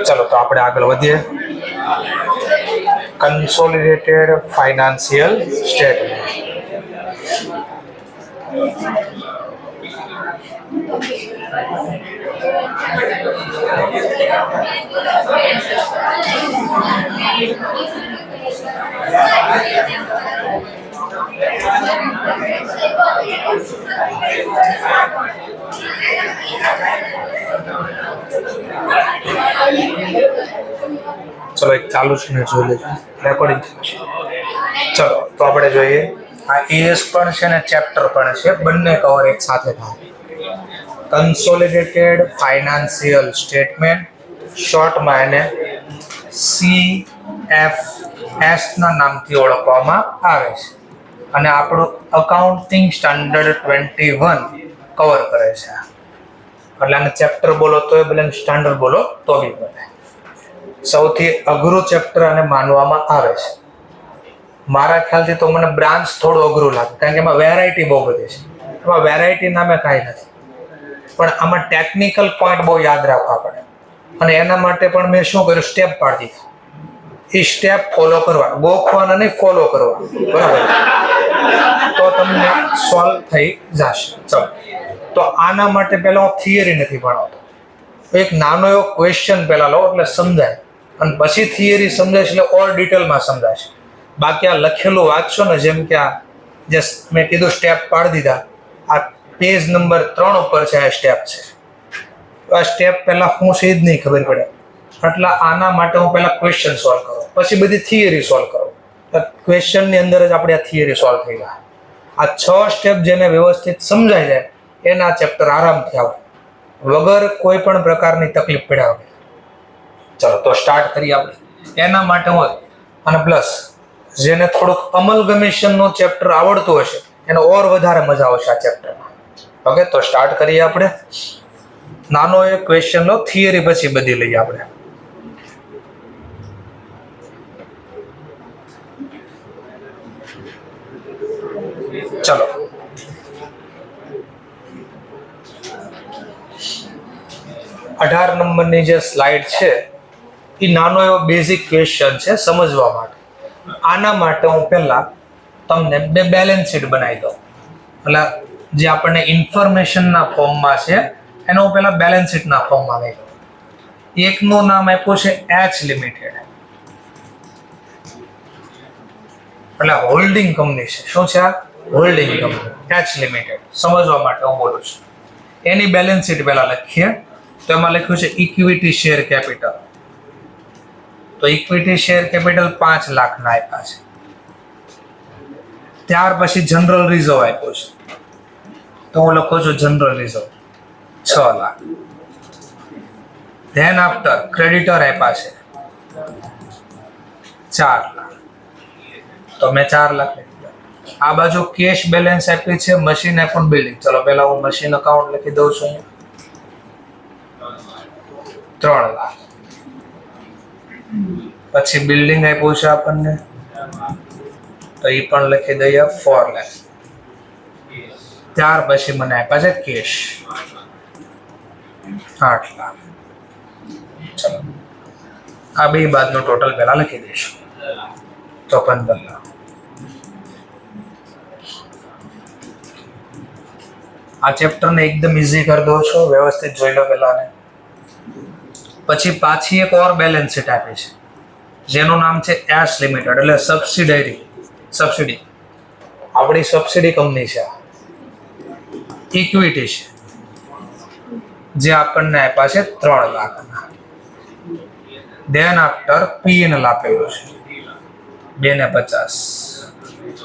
ચલો તો આપણે આગળ વધીએ. Consolidated financial statement. ચલો એક ચાલુ છે ને જોઈ લેજો, રેકોર્ડિંગ છે. ચલો તો આપણે જોઈએ, આ એએસ પણ છે ને ચેપ્ટર પણ છે, બંને કવર એક સાથે થાય. કન્સોલિડેટેડ ફાઇનાન્શિયલ સ્ટેટમેન્ટ, શોર્ટમાં એને CFS ના નામથી ઓળખવામાં આવે છે, અને આપણું અકાઉન્ટિંગ સ્ટાન્ડર્ડ 21 કવર કરે છે. એટલે આને ચેપ્ટર બોલો તોય ભલે, સ્ટાન્ડર્ડ બોલો તો બી બને. સૌથી અઘરું ચેપ્ટર આને માનવામાં આવે છે. મારા ખ્યાલથી તો મને બ્રાન્ચ થોડું અઘરું લાગે, કારણ કે એમાં વેરાયટી બહુ બધી છે. એમાં વેરાયટી નામે કાંઈ નથી, પણ આમાં ટેકનિકલ પોઈન્ટ બહુ યાદ રાખવા પડે, અને એના માટે પણ મેં શું કર્યું, સ્ટેપ પાડી દીધા. એ સ્ટેપ ફોલો કરવા, ગોખવાના નહીં, ફોલો કરવા, બરાબર? તો તમને સોલ્વ થઈ જશે. ચલો તો આના માટે પહેલા હું થિયરી નથી ભણાવતો. એક નાનો એવો ક્વેશ્ચન પહેલા લો એટલે સમજાય, અને પછી થિયરી સમજાય એટલે ઓર ડિટેલમાં સમજાશે. બાકી આ લખેલું વાંચશો ને, જેમ કે આ જે મેં કીધું સ્ટેપ પાડી દીધા, આ પેજ નંબર 3 ઉપર છે, આ સ્ટેપ છે. આ સ્ટેપ પહેલા હું છે જ નહીં ખબર પડે, એટલે આના માટે હું પહેલા ક્વેશ્ચન સોલ્વ કરું, પછી બધી થિયરી સોલ્વ કરું. ક્વેશ્ચનની અંદર જ આપણે આ થિયરી સોલ્વ થઈ જાય. આ 6 સ્ટેપ જેને વ્યવસ્થિત સમજાઈ જાય એના ચેપ્ટર આરામથી આવે, વગર કોઈ પણ પ્રકારની તકલીફ પડ્યા વગર. ચલો તો સ્ટાર્ટ કરીએ આપણે. એના માટે હું અને પ્લસ જેને થોડુંક અમલગમેશનનો ચેપ્ટર આવડતું હશે એને ઓર વધારે મજા આવશે આ ચેપ્ટરમાં. ઓકે, તો સ્ટાર્ટ કરીએ આપણે. નાનો એક ક્વેશ્ચન લો, થિયરી પછી બધી લઈએ આપણે. ચલો 18 નંબરની જે સ્લાઇડ છે એ નાનો એવો બેઝિક ક્વેશ્ચન છે સમજવા માટે. આના માટે હું પહેલા તમને બે બેલેન્સ શીટ બનાવી દઉં. એટલે જે આપણને ઇન્ફોર્મેશનના ફોર્મમાં છે એને હું પહેલા બેલેન્સ શીટના ફોર્મમાં લઈ દઉં. એકનું નામ આપ્યું છે એચ લિમિટેડ, એટલે હોલ્ડિંગ કંપની છે. શું છે આ? Holding company, H limited. સમજવા માટે હું બોલું છું. એની બેલેન્સ શીટ પહેલા લખીએ. તો એમાં લખ્યું છે ઇક્વિટી શેર કેપિટલ. તો ઇક્વિટી શેર કેપિટલ 5 લાખના આપ્યા છે. ત્યાર પછી જનરલ રિઝર્વ આપ્યો છે, તો હું લખું છું general reserve 6 lakh. Than after creditor આપ્યા છે 4 લાખ, તો મેં 4 લાખ લખી દીધા. આ બાજુ કેશ બેલેન્સ આપી છે મશીન એકાઉન્ટ બિલ્ડિંગ. ચલો પહેલા હું મશીન અકાઉન્ટ લખી દઉં છું, 3 લાખ. પછી બિલ્ડિંગ આપ્યું છે આપણને, તો એ પણ લખી દઈએ 4 લાખ. ત્યાર પછી મને આપ્યા છે કેશ 8 લાખ. ચલો આ બે બાદનું ટોટલ પહેલા લખી દઈશું, તો 15 લાખ. આ ચેપ્ટરને એકદમ ઇઝી કરી દો છો, વ્યવસ્થિત જોઈ લો પહેલા. પછી પાછી એક ઓર બેલેન્સ શીટ આપી છે જેનું નામ છે એસ લિમિટેડ, એટલે સબસિડી. આપણી સબસિડી કંપની છે. ઇક્વિટી છે જે આપણને આપ્યા છે 3 લાખના. ધેન આફ્ટર પીએનએલ આપેલું છે 2 ને 50,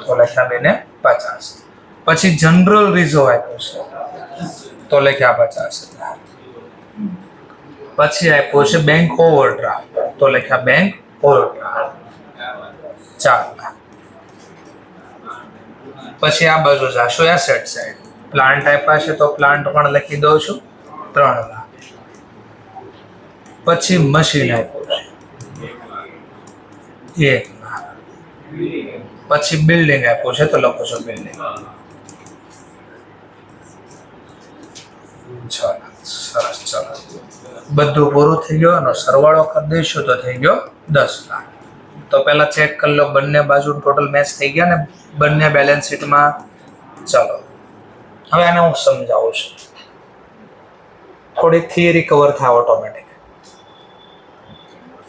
તો લખ્યા 2 ને 50. પછી જનરલ રિઝર્વ આપ્યું છે, તો લખ્યા 50,000. પછી આપ્યું છે બેંક ઓવરડ્રાફ્ટ, તો લખ્યા બેંક ઓવરડ્રાફ્ટ 4 લાખ. પછી આ બાજુ જાશું એસેટ સાઈડ. પ્લાન્ટ આપ્યા છે તો પ્લાન્ટ પણ લખી દઉં છું 3 લાખ. પછી મશીન આપ્યું છે 1 લાખ. પછી બિલ્ડિંગ આપ્યું છે તો લખું છું બિલ્ડિંગ 6 લાખ. સરસ. ચલો, બધું પૂરું થઈ ગયું. એનો સરવાળો કરી દઈશું તો થઈ ગયો 10 લાખ. તો પહેલા ચેક કરી લો બંને બાજુ ટોટલ મેચ થઈ ગયા ને બંને બેલેન્સ શીટમાં. ચલો, હવે આને હું સમજાવું છું. થોડી થિયરી કવર થાય ઓટોમેટિક.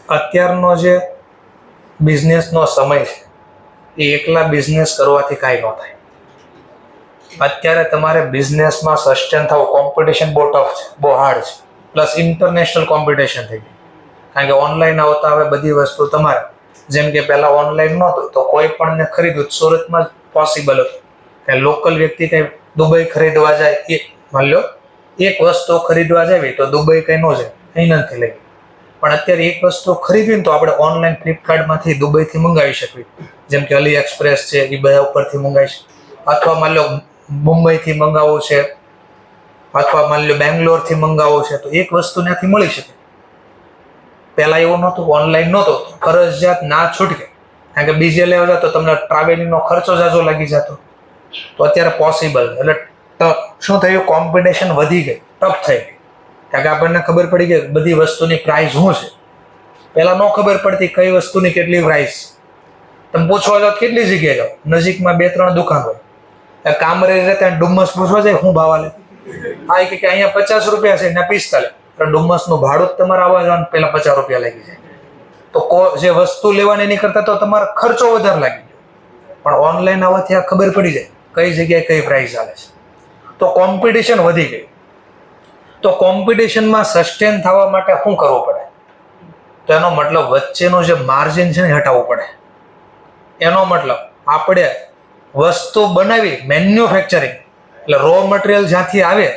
અત્યારનો જે બિઝનેસનો સમય છે એ એકલા બિઝનેસ કરવાથી કાંઈ ન થાય. અત્યારે તમારે બિઝનેસમાં સસ્ટેન થવું, કોમ્પિટિશન બહુ ટફ છે, બહુ હાર્ડ છે. પ્લસ ઇન્ટરનેશનલ કોમ્પિટિશન થઈ ગઈ. કારણ કે ઓનલાઈન આવતા હવે બધી વસ્તુ તમારે, જેમ કે પહેલાં ઓનલાઈન નહોતું તો કોઈ પણને ખરીદવું સુરતમાં જ પોસિબલ હતું. કે લોકલ વ્યક્તિ કંઈ દુબઈ ખરીદવા જાય, એ માની લો એક વસ્તુ ખરીદવા જાય તો દુબઈ કંઈ ન જાય, અહીં નથી લઈ. પણ અત્યારે એક વસ્તુ ખરીદવી ને તો આપણે ઓનલાઈન ફ્લિપકાર્ટમાંથી દુબઈથી મંગાવી શકીએ. જેમ કે અલી એક્સપ્રેસ છે, એ બધા ઉપરથી મંગાવી શકીએ. અથવા માની લો મુંબઈથી મંગાવવું છે, અથવા માની લો બેંગ્લોરથી મંગાવવું છે, તો એક વસ્તુ ત્યાંથી મળી શકે. પહેલાં એવું નહોતું, ઓનલાઈન નહોતું, ફરજિયાત ના છૂટકે. કારણ કે બીજે લેવા જાવ તો તમને ટ્રાવેલિંગનો ખર્ચો જાજો લાગી જતો. તો અત્યારે પોસિબલ. એટલે શું થયું, કોમ્પિટિશન વધી ગઈ, ટફ થઈ ગઈ. કારણ કે આપણને ખબર પડી કે બધી વસ્તુની પ્રાઇસ શું છે. પહેલાં ન ખબર પડતી કઈ વસ્તુની કેટલી પ્રાઇસ. તમે પૂછવા જાઓ કેટલી જગ્યાએ જાઓ, નજીકમાં 2-3 દુકાન હોય. કામરેજ રહે ત્યાં ડુમ્મસ પૂછવા જાય શું ભાવ લે, આ કે અહીંયા 50 રૂપિયા છે ને 45. ડુમ્મસનું ભાડું જ તમારે આવવા જવાનું પહેલાં 50 રૂપિયા લાગી જાય. તો જે વસ્તુ લેવાની એની કરતાં તો તમારો ખર્ચો વધારે લાગી ગયો. પણ ઓનલાઈન આવવાથી આ ખબર પડી જાય કઈ જગ્યાએ કઈ પ્રાઇસ ચાલે છે. તો કોમ્પિટિશન વધી ગઈ. તો કોમ્પિટિશનમાં સસ્ટેન થવા માટે શું કરવું પડે? તો એનો મતલબ વચ્ચેનું જે માર્જિન છે ને હટાવવું પડે. એનો મતલબ આપણે વસ્તુ બનાવી, મેન્યુફેક્ચરિંગ એટલે રો મટીરિયલ જ્યાંથી આવે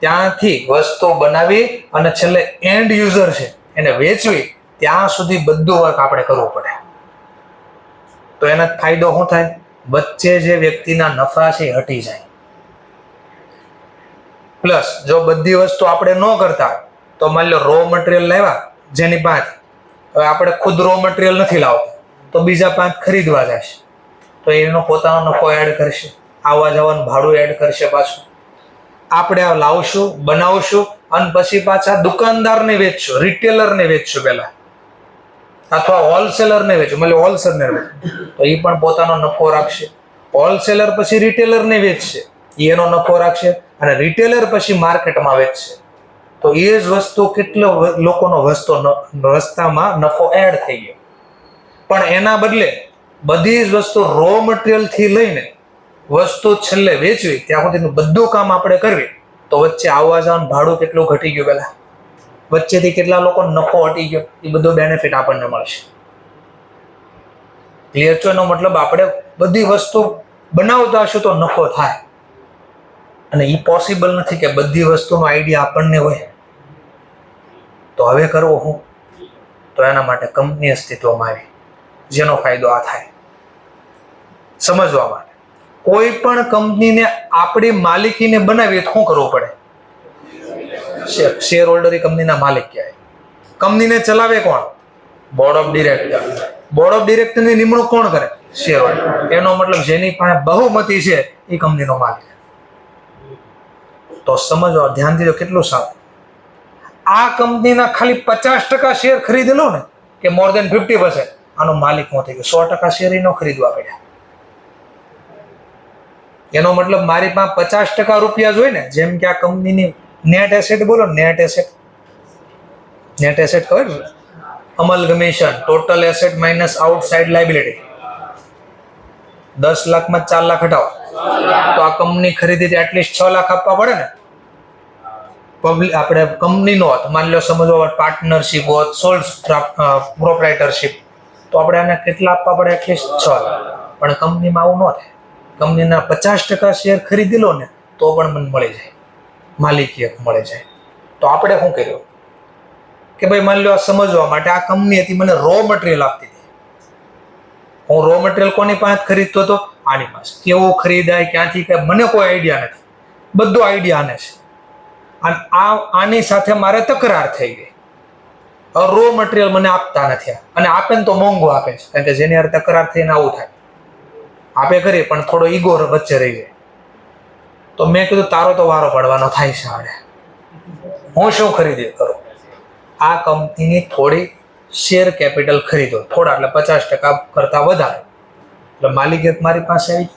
ત્યાંથી વસ્તુ બનાવી અને છેલ્લે એન્ડ યુઝર છે એને વેચવી, ત્યાં સુધી બધું વર્ક આપણે કરવું પડે. તો એનો ફાયદો શું થાય? વચ્ચે જે વ્યક્તિના નફા છે એ હટી જાય. પ્લસ જો બધી વસ્તુ આપણે ન કરતા તો માની લો રો મટીરિયલ લાવ્યા જેની પાસે, હવે આપણે ખુદ રો મટીરિયલ નથી લાવતા તો બીજા પાંચ ખરીદવા જશે, તો એનો પોતાનો નફો એડ કરશે, આવવા જવાનું ભાડું એડ કરશે. પાછું આપણે આ લાવશું, બનાવશું અને પછી પાછા દુકાનદારને વેચશું, રિટેલરને વેચશું પહેલા, અથવા હોલસેલરને વેચશું, એટલે હોલસેલરને વેચશું તો એ પણ પોતાનો નફો રાખશે. હોલસેલર પછી રિટેલરને વેચશે, એનો નફો રાખશે, અને રિટેલર પછી માર્કેટમાં વેચશે. તો એ જ વસ્તુ કેટલો લોકોનો રસ્તામાં નફો એડ થઈ ગયો. પણ એના બદલે બધી જ વસ્તુ રો મટીરિયલથી લઈને વસ્તુ છેલ્લે વેચવી ત્યાં સુધીનું બધું કામ આપણે કરવી, તો વચ્ચે આવવા જવાનું ભાડું કેટલું ઘટી ગયું, પહેલા વચ્ચેથી કેટલા લોકો નફો હટી ગયો, એ બધો બેનિફિટ આપણને મળશે. ક્લિયર છો? એનો મતલબ આપણે બધી વસ્તુ બનાવતા હશું તો નફો થાય. અને એ પોસિબલ નથી કે બધી વસ્તુનો આઈડિયા આપણને હોય. તો હવે કરવો હું? તો એના માટે કંપની અસ્તિત્વમાં આવી, જેનો ફાયદો આ થાય. સમજવા માટે કોઈ પણ કંપનીને આપણી માલિકીને બનાવીએ તો શું કરવું પડે? શેર હોલ્ડર એ કંપનીના માલિક કહેવાય. કંપનીને ચલાવે કોણ? Board of director. Board of ડિરેક્ટરની નિમણૂક કોણ કરે? Share holder. એનો મતલબ જેની પાસે બહુમતી છે એ કંપનીનો માલિક. તો સમજો, ધ્યાન દીધો કેટલું સારું. આ કંપનીના ખાલી 50% શેર ખરીદેલો ને કે મોર દેન 50%, આનો માલિક નો થઈ ગયો. 100% શેર નો ખરીદવા પડ્યા. એનો મતલબ મારી પાસે 50% રૂપિયા જોઈએ ને, જેમ કે આ કંપનીની નેટ એસેટ બોલો, નેટ એસેટ ખબર? Amalgamation, total asset minus outside liability. 10 લાખમાં 4 લાખ હટાવો તો આ કંપની ખરીદી એટલીસ્ટ 6 લાખ આપવા પડે ને. પબ્લિક આપણે કંપનીનો હોત, માની લો સમજો પાર્ટનરશિપ હોત, સોલ પ્રોપ્રાઇટરશિપ, તો આપણે આને કેટલા આપવા પડે? એટલીસ્ટ 6 લાખ. પણ કંપનીમાં આવું ન થાય. કંપનીના 50% શેર ખરીદી લો ને તો પણ મને મળી જાય, માલિકી હક મળી જાય. તો આપણે શું કર્યું કે ભાઈ માની લો સમજવા માટે આ કંપની હતી, મને રો મટીરિયલ આપતી હતી. હું રો મટીરિયલ કોની પાસે ખરીદતો હતો? આની પાસે. કેવું ખરીદાય, ક્યાંથી, કે મને કોઈ આઈડિયા નથી. બધો આઈડિયા આને છે. અને આની સાથે મારે તકરાર થઈ ગઈ. રો મટીરિયલ મને આપતા નથી, અને આપે ને તો મોંઘું આપે છે. કારણ કે જેની હારે તકરાર થઈને આવું થાય. આપે કરીએ પણ થોડો ઈગો વચ્ચે રહી જાય. તો મેં કીધું તારો તો વારો પડવાનો થાય છે. આપણે હું શું ખરીદી કરું? આ કંપનીની થોડી શેર કેપિટલ ખરીદો, થોડા એટલે 50% કરતાં વધારે. એટલે માલિક એક મારી પાસે આવી,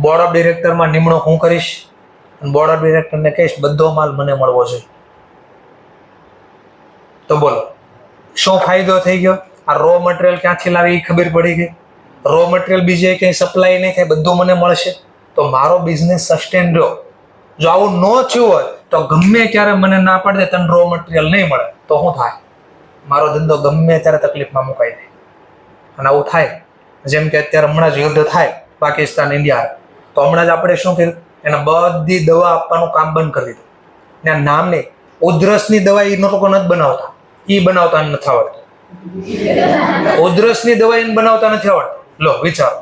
બોર્ડ ઓફ ડિરેક્ટરમાં નિમણૂક હું કરીશ અને બોર્ડ ઓફ ડિરેક્ટરને કહીશ બધો માલ મને મળવો જોઈએ. તો બોલો શું ફાયદો થઈ ગયો? આ રો મટીરિયલ ક્યાંથી લાવી એ ખબર પડી ગઈ. રો મટીરિયલ બીજે કંઈ સપ્લાય નહીં થાય, બધું મને મળશે, તો મારો બિઝનેસ સસ્ટેન રહ્યો. જો આવું ન થયું હોય તો ગમે ત્યારે મને ના પાડી દે તને રો મટીરિયલ નહીં મળે તો શું થાય? મારો ધંધો ગમે ત્યારે તકલીફમાં મુકાઈ જાય. અને આવું થાય જેમ કે અત્યારે હમણાં જ યુદ્ધ થાય પાકિસ્તાન ઇન્ડિયા, તો હમણાં જ આપણે શું કર્યું? એને બધી દવા આપવાનું કામ બંધ કરી દીધું. ને નામની ઉધરસની દવા એ લોકો નથી બનાવતા, એ બનાવતા નથી આવડતું. ઉધરસની દવા એને બનાવતા નથી આવડતું. લો વિચારો,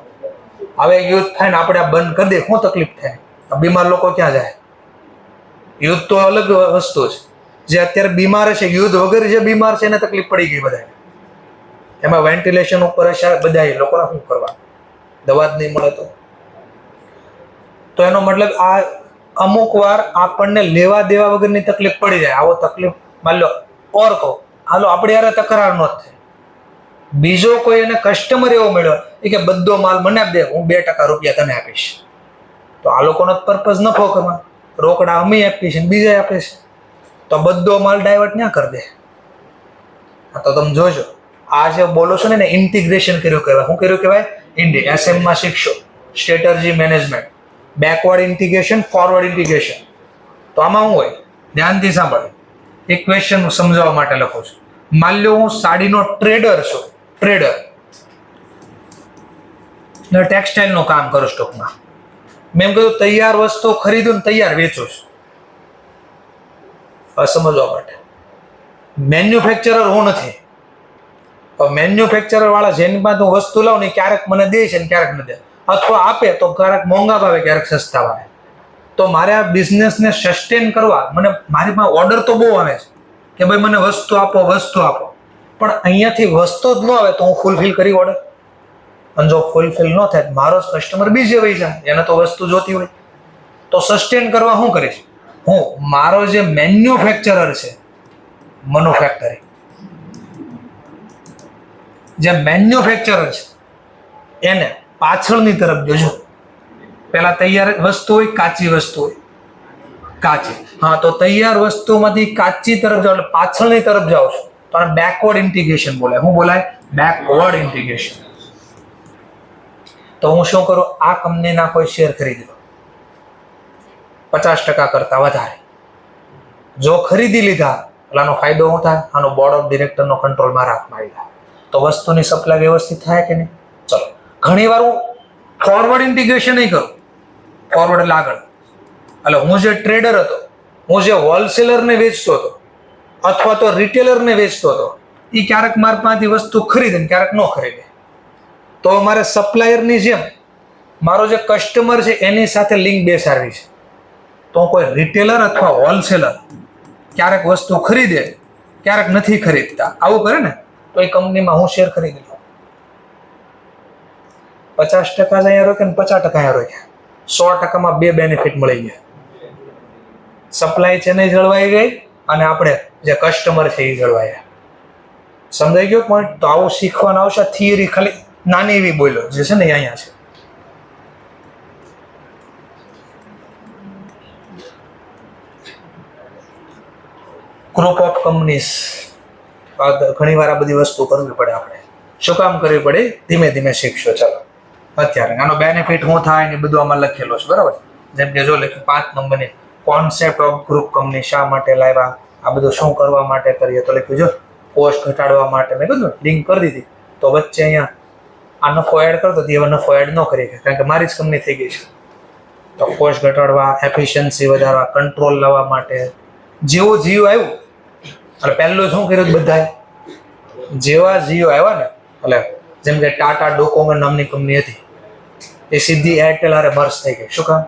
હવે યુદ્ધ થાય ને આપણે આ બંધ કરી દે, શું તકલીફ થાય? બીમાર લોકો ક્યાં જાય? યુદ્ધ તો અલગ વસ્તુ છે. જે અત્યારે બીમાર છે, યુદ્ધ વગર જે બીમાર છે એને તકલીફ પડી ગઈ બધાને. એમાં વેન્ટિલેશન ઉપર હશે બધા લોકોને શું કરવા? દવા જ નહીં મળે તો એનો મતલબ આ અમુક વાર આપણને લેવા દેવા વગરની તકલીફ પડી જાય. આવો તકલીફ માન લો ઓર કહો, હાલો આપણે યાર તકરાર ન થાય, બીજો કોઈ એને કસ્ટમર એવો મળ્યો એ કે બધો માલ મને આપી દે, હું 2% રૂપિયા તને આપીશ. તો આ લોકોનો પર્પઝ નફો કરવા, રોકડા અમે આપીએ છીએ બીજા આપે છે, તો બધો માલ ડાયવર્ટ ના કરી દે. આ તો તમે જોજો, આ જે બોલો છો ને ઇન્ટિગ્રેશન કર્યું કહેવાય. શું કર્યું કહેવાય? SM માં શીખશો, strategy management, backward integration, forward integration. તો આમાં શું હોય? ધ્યાનથી સાંભળો. એક ક્વેશ્ચન સમજાવવા માટે લખું છું. માન લો હું સાડીનો ટ્રેડર છું, ટ્રેડર ટેક્સટાઇલનું કામ કરું સ્ટોકમાં. મેં કીધું તૈયાર વસ્તુ ખરીદું ને તૈયાર વેચું છું. સમજવા માટે મેન્યુફેક્ચરર હું નથી. મેન્યુફેક્ચરર વાળા જેની પાસે હું વસ્તુ લાવું ને ક્યારેક મને દે છે ને ક્યારેક ન દે, અથવા આપે તો ક્યારેક મોંઘા ભાવે ક્યારેક સસ્તા ભાવે. તો મારે આ બિઝનેસને સસ્ટેન કરવા મને મારી પાસે ઓર્ડર તો બહુ આવે છે કે ભાઈ મને વસ્તુ આપો, વસ્તુ આપો, પણ અહીંયાથી વસ્તુ જ ન આવે તો હું ફૂલફિલ કરી ઓર્ડર. અને જો ફૂલફિલ ન થાય મારો કસ્ટમર બીજે વહી જાય, એને તો વસ્તુ જોતી હોય. તો સસ્ટેન કરવા શું કરીશ? હું મારો જે મેન્યુફેક્ચરર છે, મેન્યુફેક્ચરિંગ જે મેન્યુફેક્ચરર છે એને પાછળની તરફ જોજો. પેલા તૈયાર વસ્તુ હોય, કાચી વસ્તુ હોય, કાચી. હા, તો તૈયાર વસ્તુમાંથી કાચી તરફ જાઓ એટલે પાછળની તરફ જાઓ છો તો આને બેકવર્ડ ઇન્ટિગ્રેશન બોલાય. શું બોલાય? Backward integration. તો હું શું કરું? આ કંપનીના કોઈ શેર ખરીદી લો 50% કરતા વધારે. જો ખરીદી લીધા એટલે આનો ફાયદો શું થાય? આનો બોર્ડ ઓફ ડિરેક્ટરનો કંટ્રોલ મારા હાથમાં આવી જાય. તો વસ્તુની સપ્લાય વ્યવસ્થિત થાય કે નહીં? ચલો, ઘણી વાર હું ફોરવર્ડ ઇન્ટિગ્રેશન નહીં કરું. ફોરવર્ડ એટલે આગળ. એટલે હું જે ટ્રેડર હતો, હું જે હોલસેલરને વેચતો હતો અથવા તો રિટેલરને વેચતો હતો, એ ક્યારેક મારી પાસેથી વસ્તુ ખરીદે ને ક્યારેક ન ખરીદે. તો મારે સપ્લાયરની જેમ મારો જે કસ્ટમર છે એની સાથે લિંક બેસાડવી છે. તો કોઈ રિટેલર અથવા હોલસેલર ક્યારેક વસ્તુ ખરીદે, ક્યારેક નથી ખરીદતા, આવું કરે ને તો એ કંપનીમાં હું શેર ખરીદી લઉં. 50% જ અહીંયા રોકે ને 50% અહીંયા રોકે, 100%માં બે બેનિફિટ મળી ગયા. સપ્લાય ચેન જળવાઈ ગઈ અને આપણે જે કસ્ટમર છે એ જળવાયા. સમજાઈ ગયો પોઈન્ટ? તો આવું શીખવાનું આવશે. થિયરી ખાલી નાની એવી બોલ્યો જે છે ને અહીંયા છે. ગ્રુપ ઓફ કંપનીઝ, ઘણી વાર આ બધી વસ્તુ કરવી પડે. આપણે શું કામ કરવી પડે? ધીમે ધીમે શીખશો. ચાલો, અત્યારે આનો બેનિફિટ શું થાય ને બધું આમાં લખેલો છે, બરાબર? જેમ કે જો લખ્યું 5 નંબરની કોન્સેપ્ટ ઓફ ગ્રુપ કંપની, શા માટે લાવ્યા, આ બધું શું કરવા માટે કરીએ, તો લખ્યું જો કોસ્ટ ઘટાડવા માટે. મેં કીધું લિંક કરી દીધી. તો વચ્ચે અહીંયા આ નફો એડ કરતો હતી, હવે નફો એડ ન કરી કારણ કે મારી જ કંપની થઈ ગઈ છે. તો કોસ્ટ ઘટાડવા, એફિશિયન્સી વધારવા, કંટ્રોલ લાવવા માટે. જેવું જીઓ આવ્યું એટલે પહેલું શું કર્યું? બધાએ જેવા જીઓ આવ્યા ને, એટલે જેમ કે ટાટા ડોકોમો નામની કંપની હતી એ સીધી એરટેલ હારે મર્જ થઈ ગઈ. શું કામ?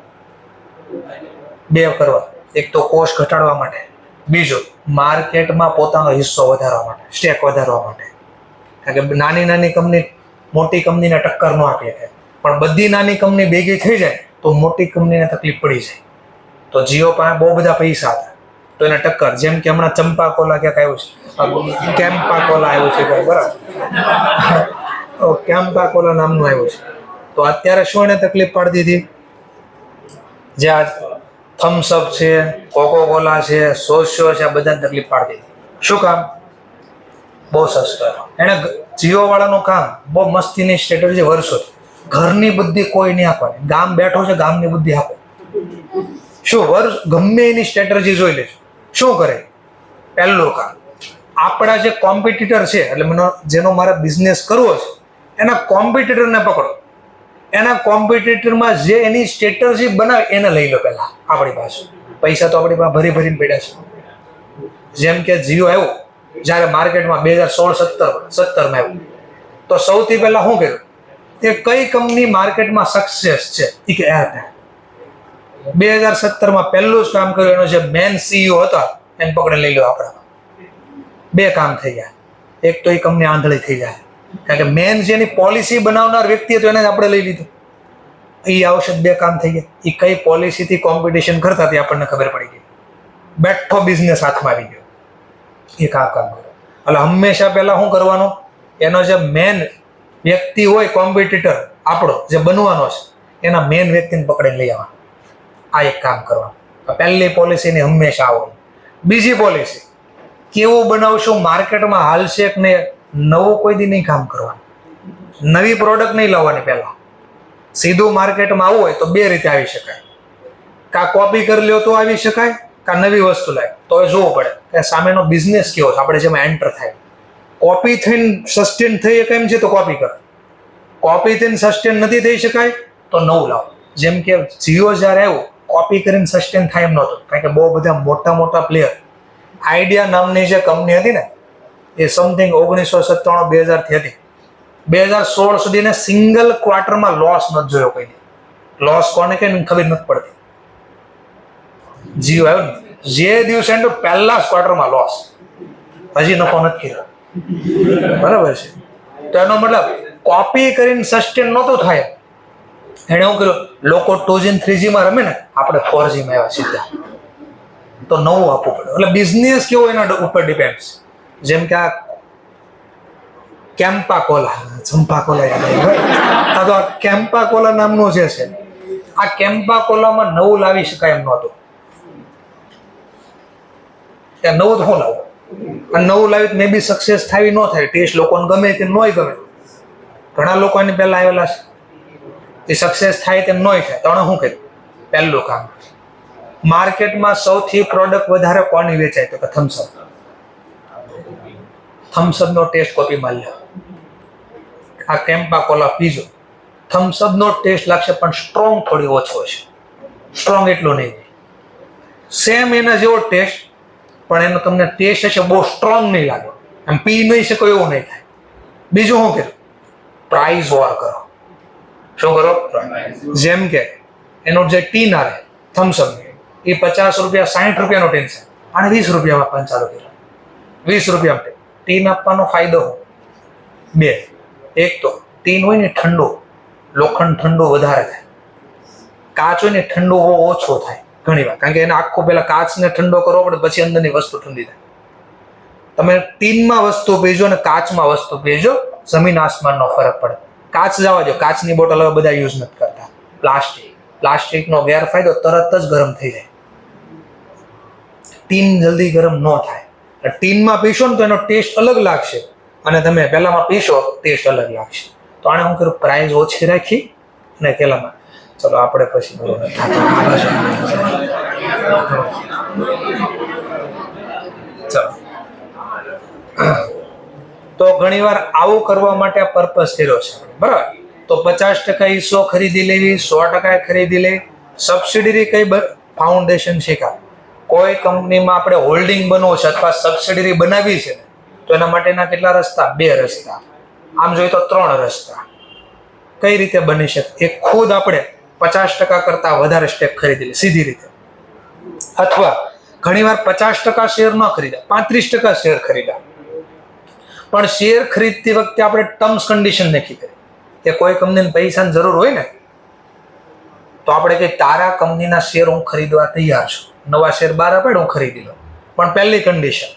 બે કરવા. એક તો કોસ્ટ ઘટાડવા માટે, બીજો માર્કેટમાં પોતાનો હિસ્સો વધારવા માટે, સ્ટેક વધારવા માટે. કારણ કે નાની નાની કંપની મોટી કંપનીને ટક્કર ન આપી શકે, પણ બધી નાની કંપની ભેગી થઈ જાય તો મોટી કંપનીને તકલીફ પડી જાય. તો જીઓ પાસે બહુ બધા પૈસા હતા તો એને ટક્કર, જેમ કે હમણાં ચંપા કોલા ક્યાંક આવ્યું છે, કેમ્પા કોલા આવ્યું છે કાંઈ, બરાબર, કેમ્પા કોલા નામનું આવ્યું છે. તો અત્યારે શું એને તકલીફ પાડતી હતી? જે આ થમ્સઅપ છે, કોકો કોલા છે, સોશિયો છે, આ બધાને તકલીફ પાડતી હતી. શું કામ? બહુ સસ્તો. એને જીઓ વાળાનું કામ બહુ મસ્તીની સ્ટ્રેટેજી વર્ષોથી, ઘરની બુદ્ધિ કોઈ નહીં આપવાની, ગામ બેઠો છે ગામની બુદ્ધિ આપો. શું વર્ષ ગમે એની સ્ટ્રેટેજી જોઈ લેજો. શું કરે? પહેલું કામ, આપણા જે કોમ્પિટિટર છે, એટલે જેનો મારે બિઝનેસ કરવો છે, એના કોમ્પિટિટરને પકડો. એના કોમ્પિટિટરમાં જે એની સ્ટ્રેટેજી બનાવે એને લઈ લો. પહેલા આપણી પાસે પૈસા તો આપણી પાસે ભરી ભરીને પડ્યા છે. જેમ કે જીઓ આવ્યું જ્યારે માર્કેટમાં 2016-17માં આવ્યું, તો સૌથી પહેલા શું કર્યું? તે કઈ કંપની માર્કેટમાં સક્સેસ છે એ કે એરટેલ. 2017માં પહેલું જ કામ કર્યું. એનો જે મેન સીઈઓ હતા એને પકડી લઈ લો. આપણા બે કામ થઈ ગયા. એક તો એ કંપની આંધળી થઈ જાય, કારણ કે મેન જેની પોલિસી બનાવનાર વ્યક્તિ હતો એને જ આપણે લઈ લીધું. એ આવશે, બે કામ થઈ ગયા. એ કઈ પોલિસીથી કોમ્પિટિશન કરતા તે આપણને ખબર પડી ગઈ. બેઠો બિઝનેસ હાથમાં આવી ગયો. એક આ કામ કરો. એટલે હંમેશા પહેલા શું કરવાનું? એનો જે મેન વ્યક્તિ હોય કોમ્પિટિટર આપણો જે બનવાનો છે, એના મેન વ્યક્તિને પકડીને લઈ આવવાનો. આ એક કામ કરવાનું. પહેલી પોલિસીની હંમેશા આવો. બીજી પોલિસી, કેવું બનાવશું, માર્કેટમાં હાલશે કે નહીં, નવું કોઈ દી નહીં કામ કરવાનું. નવી પ્રોડક્ટ નહીં લાવવાની. પહેલા સીધું માર્કેટમાં આવવું હોય તો બે રીતે આવી શકાય. કાં કોપી કરી લ્યો તો આવી શકાય, કાં નવી વસ્તુ લાવે તો જોવું પડે કે સામેનો બિઝનેસ કેવો છે, આપણે જેમાં એન્ટર થાય. કોપી થઈને સસ્ટેન થઈ કેમ છે તો કોપી કરો. કોપી થઈને સસ્ટેન નથી થઈ શકાય તો નવું લાવો. જેમ કે જીઓ જ્યારે આવ્યું, કોપી કરીને સસ્ટેન થાય એમ નહોતું, કારણ કે બહુ બધા મોટા મોટા પ્લેયર. આઈડિયા નામની જે કંપની હતી ને, એ સમથિંગ 1997-2000 હતી. 2016 સુધીને સિંગલ ક્વાર્ટરમાં લોસ નથી જોયો કોઈ. લોસ કોને કઈ ખબર નથી પડતી. જીઓ આવ્યું ને, જે દિવસે પહેલા ક્વાર્ટરમાં લોસ, હજી નફો નથી કર્યો. બરાબર છે. તો એનો મતલબ કોપી કરીને સસ્ટેન નહોતું થાય. એને શું કર્યું? લોકો 2G અને 3G માં રમે ને, આપણે 4G માં આવ્યા સીધા. તો નવું આપવું પડે. એટલે બિઝનેસ કેવો એના ઉપર ડિપેન્ડ. જેમ કે આ કેમ્પા કોલા, ચંપા કોલા યાદ આવ્યું. તો આ કેમ્પા કોલા નામનું જે છે, આ કેમ્પા કોલામાં નવું લાવી શકાય એમ નહોતું. ત્યાં નવું તો શું લાવું? અને નવું લાવી મે બી સક્સેસ થાય ન થાય, ટેસ્ટ લોકોને ગમે તેમ નોય ગમે. ઘણા લોકો એની પહેલા આવેલા છે, એ સક્સેસ થાય તેમ નોય થાય. તો શું કર્યું? પહેલું કામ, માર્કેટમાં સૌથી પ્રોડક્ટ વધારે કોની વેચાય? તો કે થમ્સઅપ. થમ્સઅપનો ટેસ્ટ કોપી મારી લો. આ કેમ્પા કોલા પીજો, થમ્સઅપનો ટેસ્ટ લાગશે પણ સ્ટ્રોંગ થોડી ઓછો છે. સ્ટ્રોંગ એટલો નહીં. સેમ એના જેવો ટેસ્ટ, પણ એનો તમને ટેસ્ટ હશે બહુ સ્ટ્રોંગ નહીં લાગે, એમ પી નહીં શકો એવું નહીં થાય. બીજું શું કર્યું? પ્રાઇસ વોર કરો. શું કરો? જેમ કે એનો જે ટીન આવે થમ્સઅપ, એ 50 રૂપિયા 60 રૂપિયાનો ટીન છે, અને 20 રૂપિયામાં આપવાનું ચાલુ કર્યું. 20 રૂપિયા ટીન આપવાનો ફાયદો બે. એક તો ટીન હોય ને ઠંડુ, લોખંડ ઠંડુ વધારે થાય. કાચ હોય ને ઠંડુ ઓછો થાય ઘણી વાર, કારણ કે એને આખો પેલા કાચને ઠંડો કરવો પડે, પછી અંદરની વસ્તુ ઠંડી થાય. તમે ટીનમાં વસ્તુ પીજો અને કાચમાં વસ્તુ પીજો, જમીન આસમાનનો ફરક પડે. કાચ જવા દો, કાચની બોટલ હવે બધા યુઝ નથી કરતા. પ્લાસ્ટિકનો ગેરફાયદો, તરત જ ગરમ થઈ જાય. ટીન જલ્દી ગરમ ન થાય. ટીનમાં પીશો ને તો એનો ટેસ્ટ અલગ લાગશે, અને તમે પહેલામાં પીશો ટેસ્ટ અલગ લાગશે. તો આને હું કરું, પ્રાઇસ ઓછી રાખી અને પેલામાં. ચલો આપણે પછી ચલો. તો ઘણી વાર આવું કરવા માટે આ પર્પઝ કર્યો છે, બરાબર. તો 50% હિસ્સો ખરીદી લેવી, 100% ખરીદી લેવી. સબસિડરી કઈ ફાઉન્ડેશન શીખા. કોઈ કંપનીમાં આપણે હોલ્ડિંગ બનવું છે અથવા સબસિડરી બનાવી છે, તો એના માટેના કેટલા રસ્તા? 2 રસ્તા. આમ જોઈએ તો 3 રસ્તા. કઈ રીતે બની શકે? એક, ખુદ આપણે 50% કરતા વધારે સ્ટેક ખરીદી લે સીધી રીતે, અથવા ઘણીવાર 50% શેર ન ખરીદા, 35% શેર ખરીદા. પણ શેર ખરીદતી વખતે આપણે ટર્મ્સ કન્ડિશન નક્કી કરી કે કોઈ કંપનીને પૈસાની જરૂર હોય ને, તો આપણે કે તારા કંપનીના શેર હું ખરીદવા તૈયાર છું, નવા શેર બહાર આપે હું ખરીદી લઉં. પણ પહેલી કન્ડિશન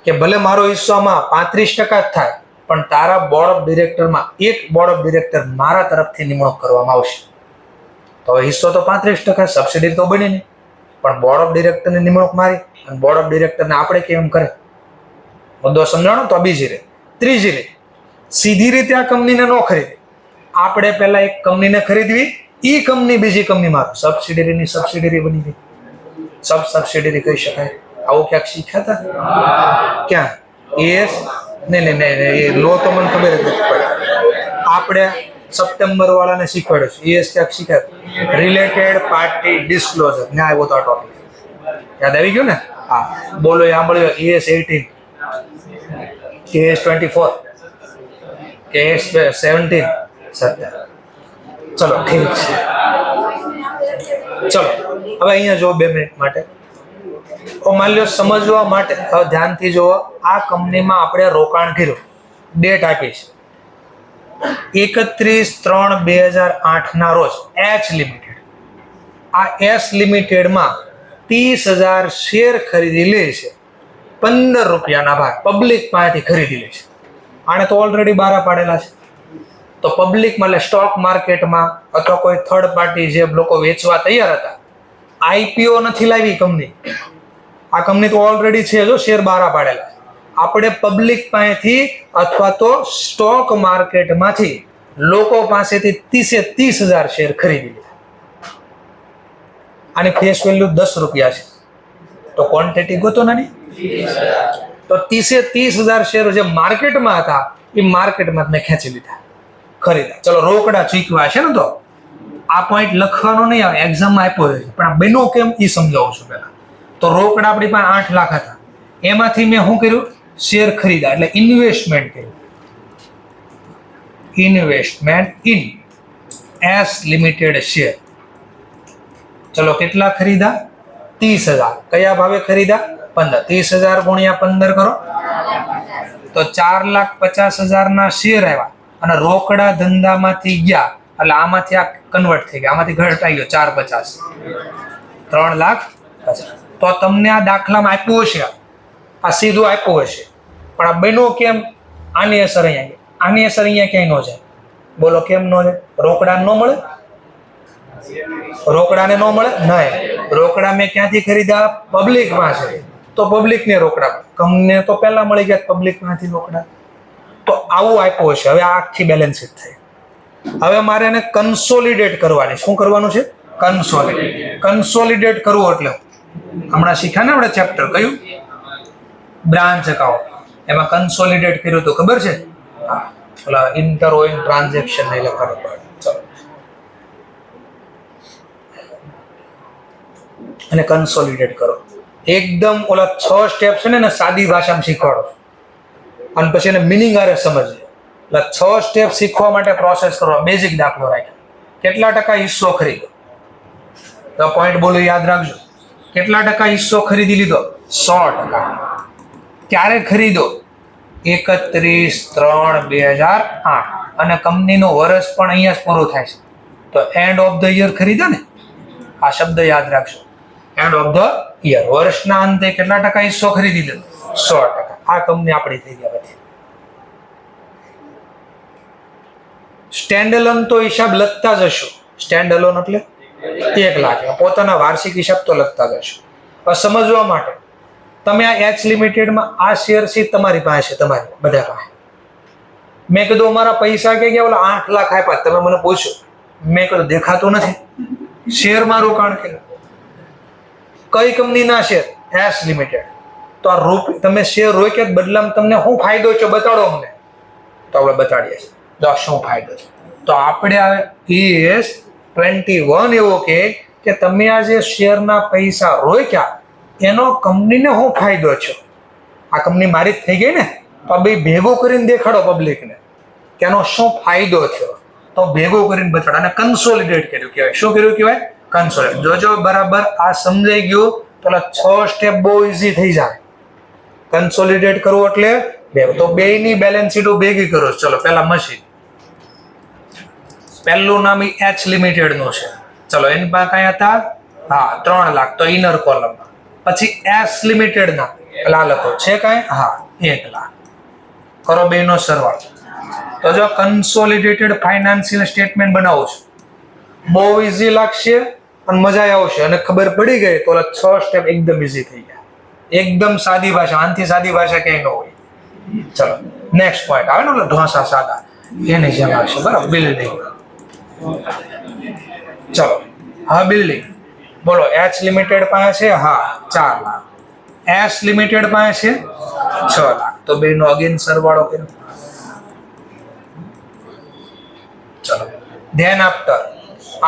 કે ભલે મારો હિસ્સામાં 35% જ થાય, પણ તારા બોર્ડ ઓફ ડિરેક્ટરમાં એક બોર્ડ ઓફ ડિરેક્ટર મારા તરફથી નિમણૂક કરવામાં આવશે. તો હવે હિસ્સો તો 35%, સબસિડી તો બની નહીં, પણ બોર્ડ ઓફ ડિરેક્ટરની નિમણૂક મારી અને બોર્ડ ઓફ ડિરેક્ટરને આપણે કેમ કરે? મુદ્દો સમજાણો તો બીજી રીત. ત્રીજી રીત, સીધી રીતે આ કંપનીને ન ખરીદે. આપણે પહેલા એક કંપનીને ખરીદવી, એ કંપની બીજી કંપનીમાં સબસિડરીની સબસિડરી બની ગઈ, સબ સબસિડરી કહી શકાય. આવું ક્યાંક શીખ્યા હતા? ક્યાં? એસ નહીં, એ લો તો મને ખબર જ નથી પડે. આપણે સપ્ટેમ્બર વાળાને શીખવાડ્યું છે. એસ ક્યાંક શીખ્યા? Related party disclosure. ને આવ્યો તો આ ટોપિક યાદ આવી ગયું ને? હા, બોલો. એ સાંભળ્યો? S 18, KS 24, KS 17, 17. ચલો ઠીક છે. ચલો હવે અહીંયા જો 2 મિનિટ માટે માની લો સમજવા માટે હવે ધ્યાનથી જુઓ. આ કંપનીમાં આપણે રોકાણ કર્યું, ડેટ આપી છે 31/3/2008 ના રોજ એચ લિમિટેડ. આ એસ લિમિટેડમાં 30,000 શેર ખરીદી લે છે, 15 રૂપિયાના ભાગ પબ્લિક પાસેથી ખરીદી લે છે. આને તો ઓલરેડી બારા પાડેલા છે. તો પબ્લિકમાં એટલે સ્ટોક માર્કેટમાં અથવા કોઈ થર્ડ પાર્ટી જે લોકો વેચવા તૈયાર હતા, આઈપીઓ નથી લાવી કંપની. આ કંપની તો ઓલરેડી છે, જો શેર બારા પાડેલા. આપણે પબ્લિક પાસેથી અથવા તો સ્ટોક માર્કેટમાંથી લોકો પાસેથી 30,000 શેર ખરીદી લીધા. આની ફેસ વેલ્યુ 10 રૂપિયા છે. તો ક્વોન્ટિટી ગોતો નાની. તો 30,000 શેર જે માર્કેટમાં હતા એ માર્કેટમાં મેં ખેંચી લીધા, ખરીદા. ચલો રોકડા ચૂકવા છે ને, તો આ પોઈન્ટ લખવાનો નહીં આવે, એક્ઝામમાં આપ્યો છે, પણ આ બન્યો કેમ એ સમજાવું છું પહેલા. તો રોકડા આપણી પાસે 8 લાખ હતા, એમાંથી મેં શું કર્યું? શેર ખરીદા, એટલે ઇન્વેસ્ટમેન્ટ કર્યું. Investment in S limited share. ચલો કેટલા ખરીદા? 30,000. કયા ભાવે ખરીદા? 15. 30,000 ગુણ્યા 15 કરો તો 4,50,000 ના શેર આવ્યા. અને રોકડા ધંધામાંથી ગયા એટલે આમાંથી આ કન્વર્ટ થઈ ગયા, આમાંથી ઘટાઈ ગયો 4,50, 3,50,000. તો તમને આ દાખલામાં આપ્યું હશે, આ સીધું આપ્યું હશે, પણ આ બન્યો કેમ? આની અસર અહીંયા, આની અસર અહીંયા ક્યાંય ન જાય. બોલો કેમ ન જાય? રોકડા ન મળે, રોકડાને ન મળે નહીં. રોકડા મેં ક્યાંથી ખરીદા? પબ્લિકમાં છે, તો પબ્લિકને રોકડા. કંપનીને તો પહેલા મળી ગયા પબ્લિકમાંથી રોકડા. તો આવું આપ્યું હશે. હવે આ આખી બેલેન્સ શીટ થઈ. હવે મારે એને કન્સોલિડેટ કરવાની. શું કરવાનું છે? કન્સોલિડેટ. કન્સોલિડેટ કરવું એટલે હમણાં શીખ્યા ને આપણે ચેપ્ટર કયું? Branch account. એમાં કન્સોલિડેટ કર્યું તો ખબર છે? હા, ઓલા ઇન્ટર ઓઇન ટ્રાન્ઝેક્શન નહીં લખવાનું પડે. ચલો, અને કન્સોલિડેટ કરો. એકદમ ઓલા 6 સ્ટેપ છે ને સાદી ભાષામાં શીખવાડો, અને પછી એને મિનિંગ આરે સમજજો. એટલે 6 સ્ટેપ શીખવા માટે પ્રોસેસ કરવા. બેઝિક દાખલો રાખ્યો, કેટલા ટકા હિસ્સો ખરીદો? તો પોઈન્ટ બોલો, યાદ રાખજો. કેટલા ટકા હિસ્સો ખરીદી લીધો? 100%. ક્યારે ખરીદો? 31/3/2008. અને કંપનીનું વર્ષ પણ અહીંયા જ પૂરું થાય છે, તો એન્ડ ઓફ ધ યર ખરીદો ને. આ શબ્દ યાદ રાખજો, એન્ડ ઓફ ધ યર. વર્ષના અંતે કેટલા ટકા હિસ્સો ખરીદી લીધો? 100%. આ કંપની આપણી થઈ ગયા. પછી સ્ટેન્ડ અલોન તો હિસાબ લખતા જ હશો. સ્ટેન્ડ અલોન એટલે 1 લાખ પોતાના વાર્ષિક હિસાબ તો લખતા જ હશો. પણ સમજવા માટે તમે આ એચ લિમિટેડમાં આ શેર શીટ તમારી પાસે છે, તમારી બધા પાસે. મેં કીધું અમારા પૈસા કે ગયા ઓલા 8 લાખ આપ્યા, તમે મને પૂછો. મેં કીધું દેખાતું નથી. શેરમાં રોકાણ કર્યું. કઈ કંપનીના શેર? S limited. તો આ તમે શેર રોક્યા, બદલામાં તમને શું ફાયદો છે બતાડો અમને. તો આપણે બતાડીએ છીએ જો શું ફાયદો છે. તો આપણે ES 21 એવો કે તમે આ જે શેરના પૈસા રોક્યા એનો કંપનીને શું ફાયદો છે. આ કંપની મારી જ થઈ ગઈ ને, તો બે ભેગું કરીને દેખાડો પબ્લિકને કે એનો શું ફાયદો થયો. તો ભેગું કરીને બતાડો. અને કન્સોલિડેટ કર્યું કહેવાય. શું કર્યું કહેવાય? કન્સોલિડેટ. જોજો બરાબર આ સમજાઈ ગયું તો 6 સ્ટેપ બહુ ઇઝી થઈ જાય. કન્સોલિડેટ કરવું એટલે તો બેયની બેલેન્સ શીટો ભેગી કરો. ચલો પહેલા મશીન. પહેલું નામ એચ લિમિટેડ નું છે. ચલો એની પાસે કયા હતા? હા 3 લાખ. તો ઇનર કોલમમાં પછી એસ લિમિટેડ ના એટલે આ લખો છે કાંઈ? હા, 1 લાખ. કરો બેનો સરવાળો. તો જો કન્સોલિડેટેડ ફાઇનાન્શિયલ સ્ટેટમેન્ટ બનાવો છો, બહુ ઈઝી લાગશે અને મજા આવશે, અને ખબર પડી ગઈ તો 6 સ્ટેપ એકદમ ઈઝી થઈ ગયા. એકદમ સાદી ભાષા, આનથી સાદી ભાષા ક્યાંય ન હોય. ચલો નેક્સ્ટ પોઈન્ટ આવે ને, એટલે ઢોસા સાદા એની જેમ આવશે. બરાબર, બિલ્ડિંગ. ચલો હા, બિલ્ડિંગ બોલો. એચ લિમિટેડ પાસે છે હા 4 લાખ, એસ લિમિટેડ પાસે છે 6 લાખ. તો બેનો અગેન સરવાળો કર્યો. ચલો ધ્યાન આફ્ટર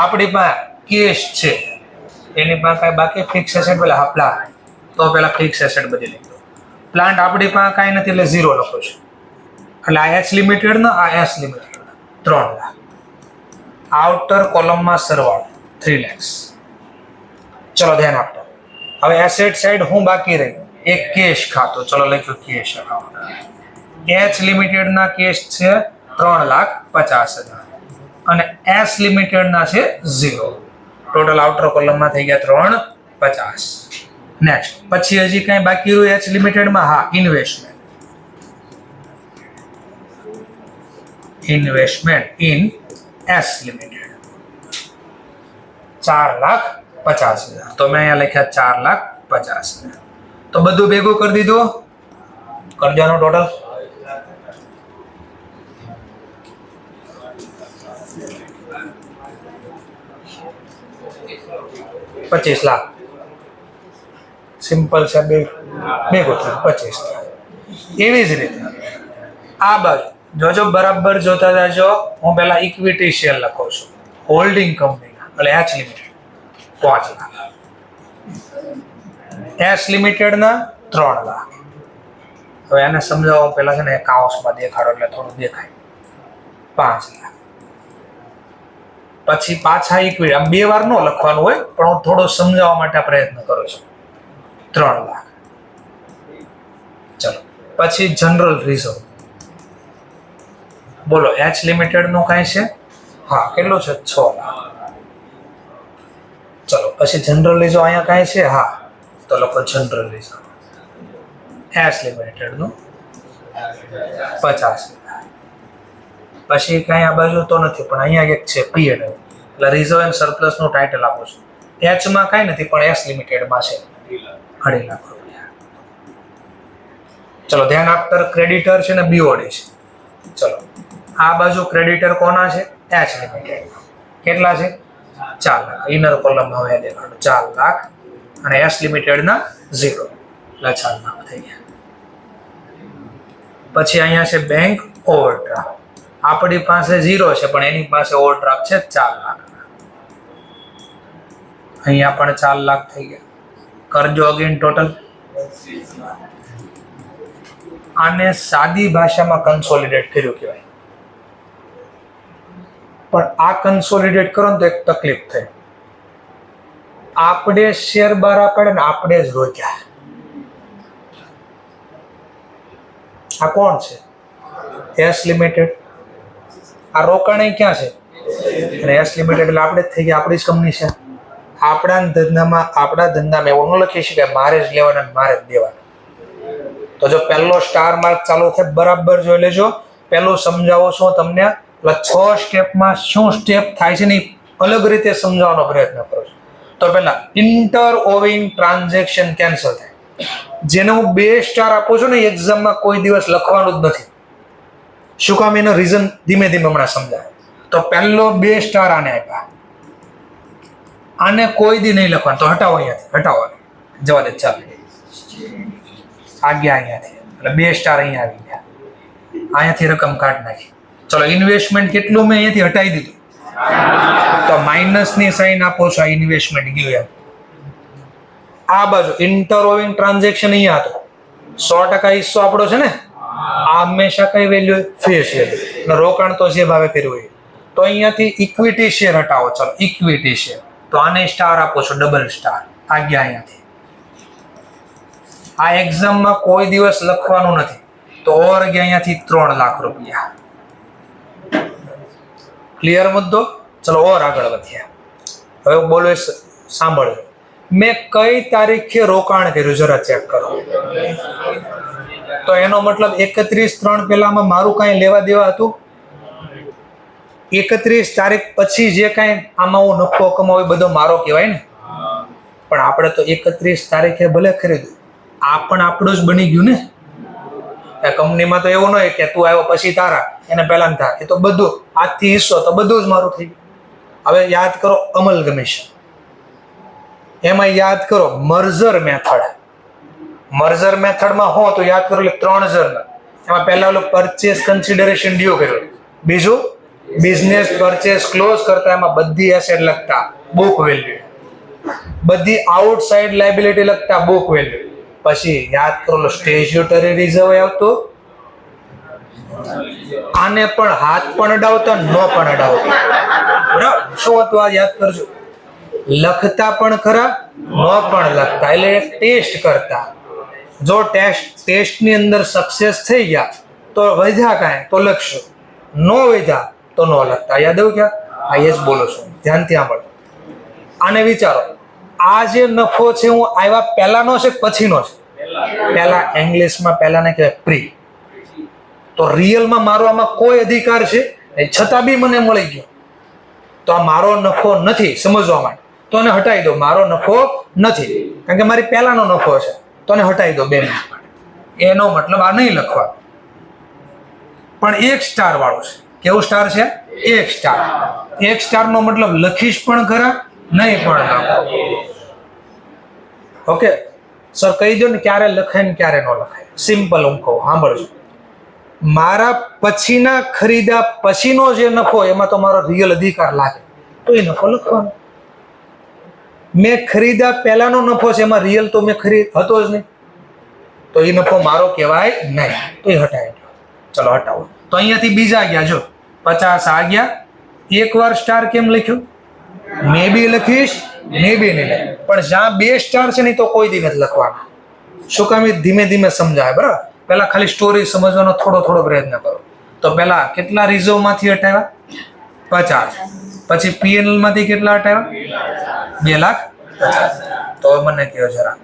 આપણી પાસે કેશ છે, એની પાસે કાંઈ બાકી ફિક્સ એસેટ પેલા હા પ્લાન્ટ, તો પેલા ફિક્સ એસેટ બધી લીધો. પ્લાન્ટ આપણી પાસે કાંઈ નથી એટલે 0 લખો છો. એટલે આ એચ લિમિટેડ ના આ એસ લિમિટેડ 3 લાખ. આઉટર કોલમમાં સરવાળો 3 lakhs. ચલો ધ્યાન આપતા. હવે એસેટ સાઈડ હું બાકી રહી? એક કેશ ખાતું. ચલો લખ્યું કેશ અકાઉન્ટ. એચ લિમિટેડ ના કેશ છે 3,50,000 અને એસ લિમિટેડ ના છે 0. ટોટલ આઉટર કોલમમાં થઈ ગયા 350. નેક્સ્ટ પછી હજી કઈ બાકી રહ્યું એચ લિમિટેડ માં? હા, ઇન્વેસ્ટમેન્ટ ઇન એસ લિમિટેડ 4,50,000. તો મેં અહીંયા લખ્યા 4,50,000. તો બધું ભેગું કરી દીધું. કરજાનો ટોટલ 25 લાખ. સિમ્પલ છે, ભેગું થયું 25 લાખ. એવી જ રીતે આ બાજુ જોજો, બરાબર જોતા જાજો. હું પહેલા ઇક્વિટી શેર લખું છું હોલ્ડિંગ કંપનીના, એટલે H limited 5 lakh, S limited ના 3 લાખ. હવે એને સમજાવવા પહેલા છે ને કાઉન્સમાં દેખાડો એટલે થોડું દેખાય. 5 લાખ. પછી પાછા ઇક્વિટી, આમ 2 વાર ન લખવાનું હોય, પણ હું થોડો સમજાવવા માટે પ્રયત્ન કરું છું. 3 લાખ. ચલો પછી જનરલ રિઝર્વ બોલો. એચ લિમિટેડ નું કઈ છે? હા, કેટલું છે? 6 લાખ. ચલો પછી જનરલ રિઝર્વ અહીંયા કઈ છે? હા, તો લખો જનરલ રિઝર્વ. એસ લિમિટેડ નું 50 લાખ. પછી કઈ આ બાજુ તો નથી, પણ અહીંયા એક છે પીએડ, એટલે રિઝર્વ એન્ડ સરપ્લસ નું ટાઇટલ આપું છું. એચ માં કઈ નથી, પણ એસ લિમિટેડ માં છે 2.5 લાખ રૂપિયા. ચલો ધ્યાન આપતા. ક્રેડિટર છે ને બીઓડી છે. ચલો આ બાજુ ક્રેડિટર કોના છે? H limited. કેટલા છે? 4 લાખ. ઇનર કોલમ હવે દેખાડો 4 લાખ અને એસ લિમિટેડ ના 0 એટલે 4 લાખ થઈ ગયા. પછી અહીંયા છે બેંક ઓવરડ્રાફ્ટ. આપણી પાસે 0 છે, પણ એની પાસે ઓવરડ્રાફ્ટ છે 4 લાખ. અહીંયા પણ 4 લાખ થઈ ગયા. કરજો અગેન ટોટલ. આને સાદી ભાષામાં કન્સોલિડેટ કર્યું કહેવાય. પણ આ કન્સોલિડેટ કરો ને તો એક તકલીફ થઈ. આપણે શેર બહાર પડે ને આપણે જ રોક્યા. આ કોણ છે? S limited. આ રોકાણ ક્યાં છે? S limited. એટલે આપણે જ થઈ ગયા, આપણી જ કંપની છે. આપણા ધંધામાં એવું ન લખી શકાય મારે જ લેવાના મારે જ દેવાના. તો જો પહેલો સ્ટાર માર્ક ચાલુ થાય બરાબર જોઈ લેજો. પહેલું સમજાવો છો તમને, એટલે 6 સ્ટેપમાં શું સ્ટેપ થાય છે ને અલગ રીતે સમજાવવાનો પ્રયત્ન કરો છો. તો પહેલા ઇન્ટર ઓવિંગ ટ્રાન્ઝેક્શન કેન્સલ થાય. જેને હું 2 સ્ટાર આપું છું ને એક્ઝામમાં કોઈ દિવસ લખવાનું જ નથી. શું કામ? એનો રીઝન ધીમે ધીમે હમણાં સમજાય. તો પહેલો 2 સ્ટાર આને આપ્યા, આને કોઈ દી નહીં લખવાનું. તો હટાવો અહીંયાથી, હટાવો જવા દે. ચાલો આ ગયા અહીંયાથી, એટલે 2 સ્ટાર અહીંયા આવી ગયા. અહીંયાથી રકમ કાઢી નાખી. ચલો ઇન્વેસ્ટમેન્ટ કેટલું મેં અહીંયાથી હટાવી દીધું, તો માઇનસની સાઇન આપો છો. આ ઇન્વેસ્ટમેન્ટ ગયું એમ. આ બાજુ ઇન્ટરઓવિંગ ટ્રાન્ઝેક્શન અહીંયા હતો, 100% હિસ્સો આપણો છે ને. આ હંમેશા કઈ વેલ્યુ? Face value. રોકાણ તો જે ભાવે કર્યું હોય. તો અહીંયાથી ઇક્વિટી શેર હટાવો. ચલો ઇક્વિટી શેર, તો આને સ્ટાર આપો છો, ડબલ સ્ટાર. આ ગયા અહીંયાથી. આ એક્ઝામમાં કોઈ દિવસ લખવાનું નથી. તો ઓવર ગયા અહીંયાથી 3 લાખ રૂપિયા. ક્લિયર મુદ્દો? ચલો ઓર આગળ વધ્યા. હવે બોલો સાંભળજો. મેં કઈ તારીખે રોકાણ કર્યું જરા ચેક કરો. તો એનો મતલબ 31/3 પહેલામાં મારું કાંઈ લેવા દેવા હતું? 31 તારીખ પછી જે કાંઈ આમાં હું નફો કમાવો એ બધો મારો કહેવાય ને. પણ આપણે તો 31 તારીખે ભલે ખરીદ્યું, આ પણ આપણું જ બની ગયું ને. કંપનીમાં તો એવું ન હોય કે તું આવ્યો પછી તારા, એને પહેલા થાય. એ તો બધું આજથી હિસ્સો તો બધું જ મારું થઈ ગયું. હવે યાદ કરો અમલગમીશન, એમાં યાદ કરો મર્જર મેથડ. મર્જર મેથડમાં હો તો યાદ કરો એટલે 3 જર્નલ. એમાં પહેલા ઓલો પરચેસ કન્સિડરેશન ડ્યુ કર્યો, બીજું બિઝનેસ પરચેસ ક્લોઝ કરતા એમાં બધી એસેટ લખતા બુક વેલ્યુ, બધી આઉટસાઇડ લાયબિલિટી લખતા બુક વેલ્યુ. પછી યાદ કરો સ્ટેચ્યુટરી રિઝર્વ આવતો, આને પણ હાથ પણ અડાવતા ન પણ અડાવતા. બરાબર, શું હતું આ યાદ કરજો. લખતા પણ ખરા, ન પણ લખતા, એટલે ટેસ્ટ કરતા. જો ટેસ્ટની અંદર સક્સેસ થઈ ગયા તો વધ્યા કાંઈ તો લખશો, નો વધ્યા તો ન લખતા. યાદ આવ્યું ક્યાં? આ એ જ બોલો છો, ધ્યાનથી સાંભળો. આને વિચારો, આ જે નફો છે હું આવ્યા પહેલાનો છે પછીનો છે? પહેલા ઇંગ્લિશમાં પહેલાને કહેવાય પ્રી. તો રિયલમાં મારો આમાં કોઈ અધિકાર છે છતાં બી મને મળી ગયો, તો આ મારો નફો નથી સમજવા માટે. તો એને હટાવી દો, મારો નફો નથી કારણ કે મારી પહેલાનો નફો છે, તો એને હટાવી દો 2 મિનિટ માટે. એનો મતલબ આ નહીં લખવાનો. પણ 1 સ્ટાર વાળો છે. કેવું સ્ટાર છે? 1 સ્ટાર. 1 સ્ટારનો મતલબ લખીશ પણ ખરા, નહીં પણ લખો. ઓકે સર, કહી દો ને ક્યારે લખાય ને ક્યારે ન લખાય. સિમ્પલ હું કહું, સાંભળજો. મારા પછીના ખરીદા પછીનો જે નફો એમાં તો મારો રિયલ અધિકાર લાગે, તો એ નફો લખવાનો. મેં ખરીદા પહેલાનો નફો છે એમાં રિયલ તો મેં હતો જ નહીં, તો એ નફો મારો કહેવાય નહીં, તો એ હટાવી દો. ચલો હટાવો. તો અહીંયાથી બીજા ગયા, જો 50 આ ગયા. એકવાર સ્ટાર કેમ લખ્યું? મે બી લખીશ, મે બી નહીં લખ. પણ જ્યાં 2 સ્ટાર છે ને તો કોઈ દી નથી લખવાના. શું કામ? ધીમે ધીમે સમજાય. બરાબર, પહેલા ખાલી સ્ટોરી સમજવાનો થોડો પ્રયત્ન કરો. તો પહેલા કેટલા રિઝર્વ માંથી હટાવ્યા? 50. પછી પીએનએલ માંથી કેટલા હટાવ્યા? 2 લાખ. તો મને કહો જરા,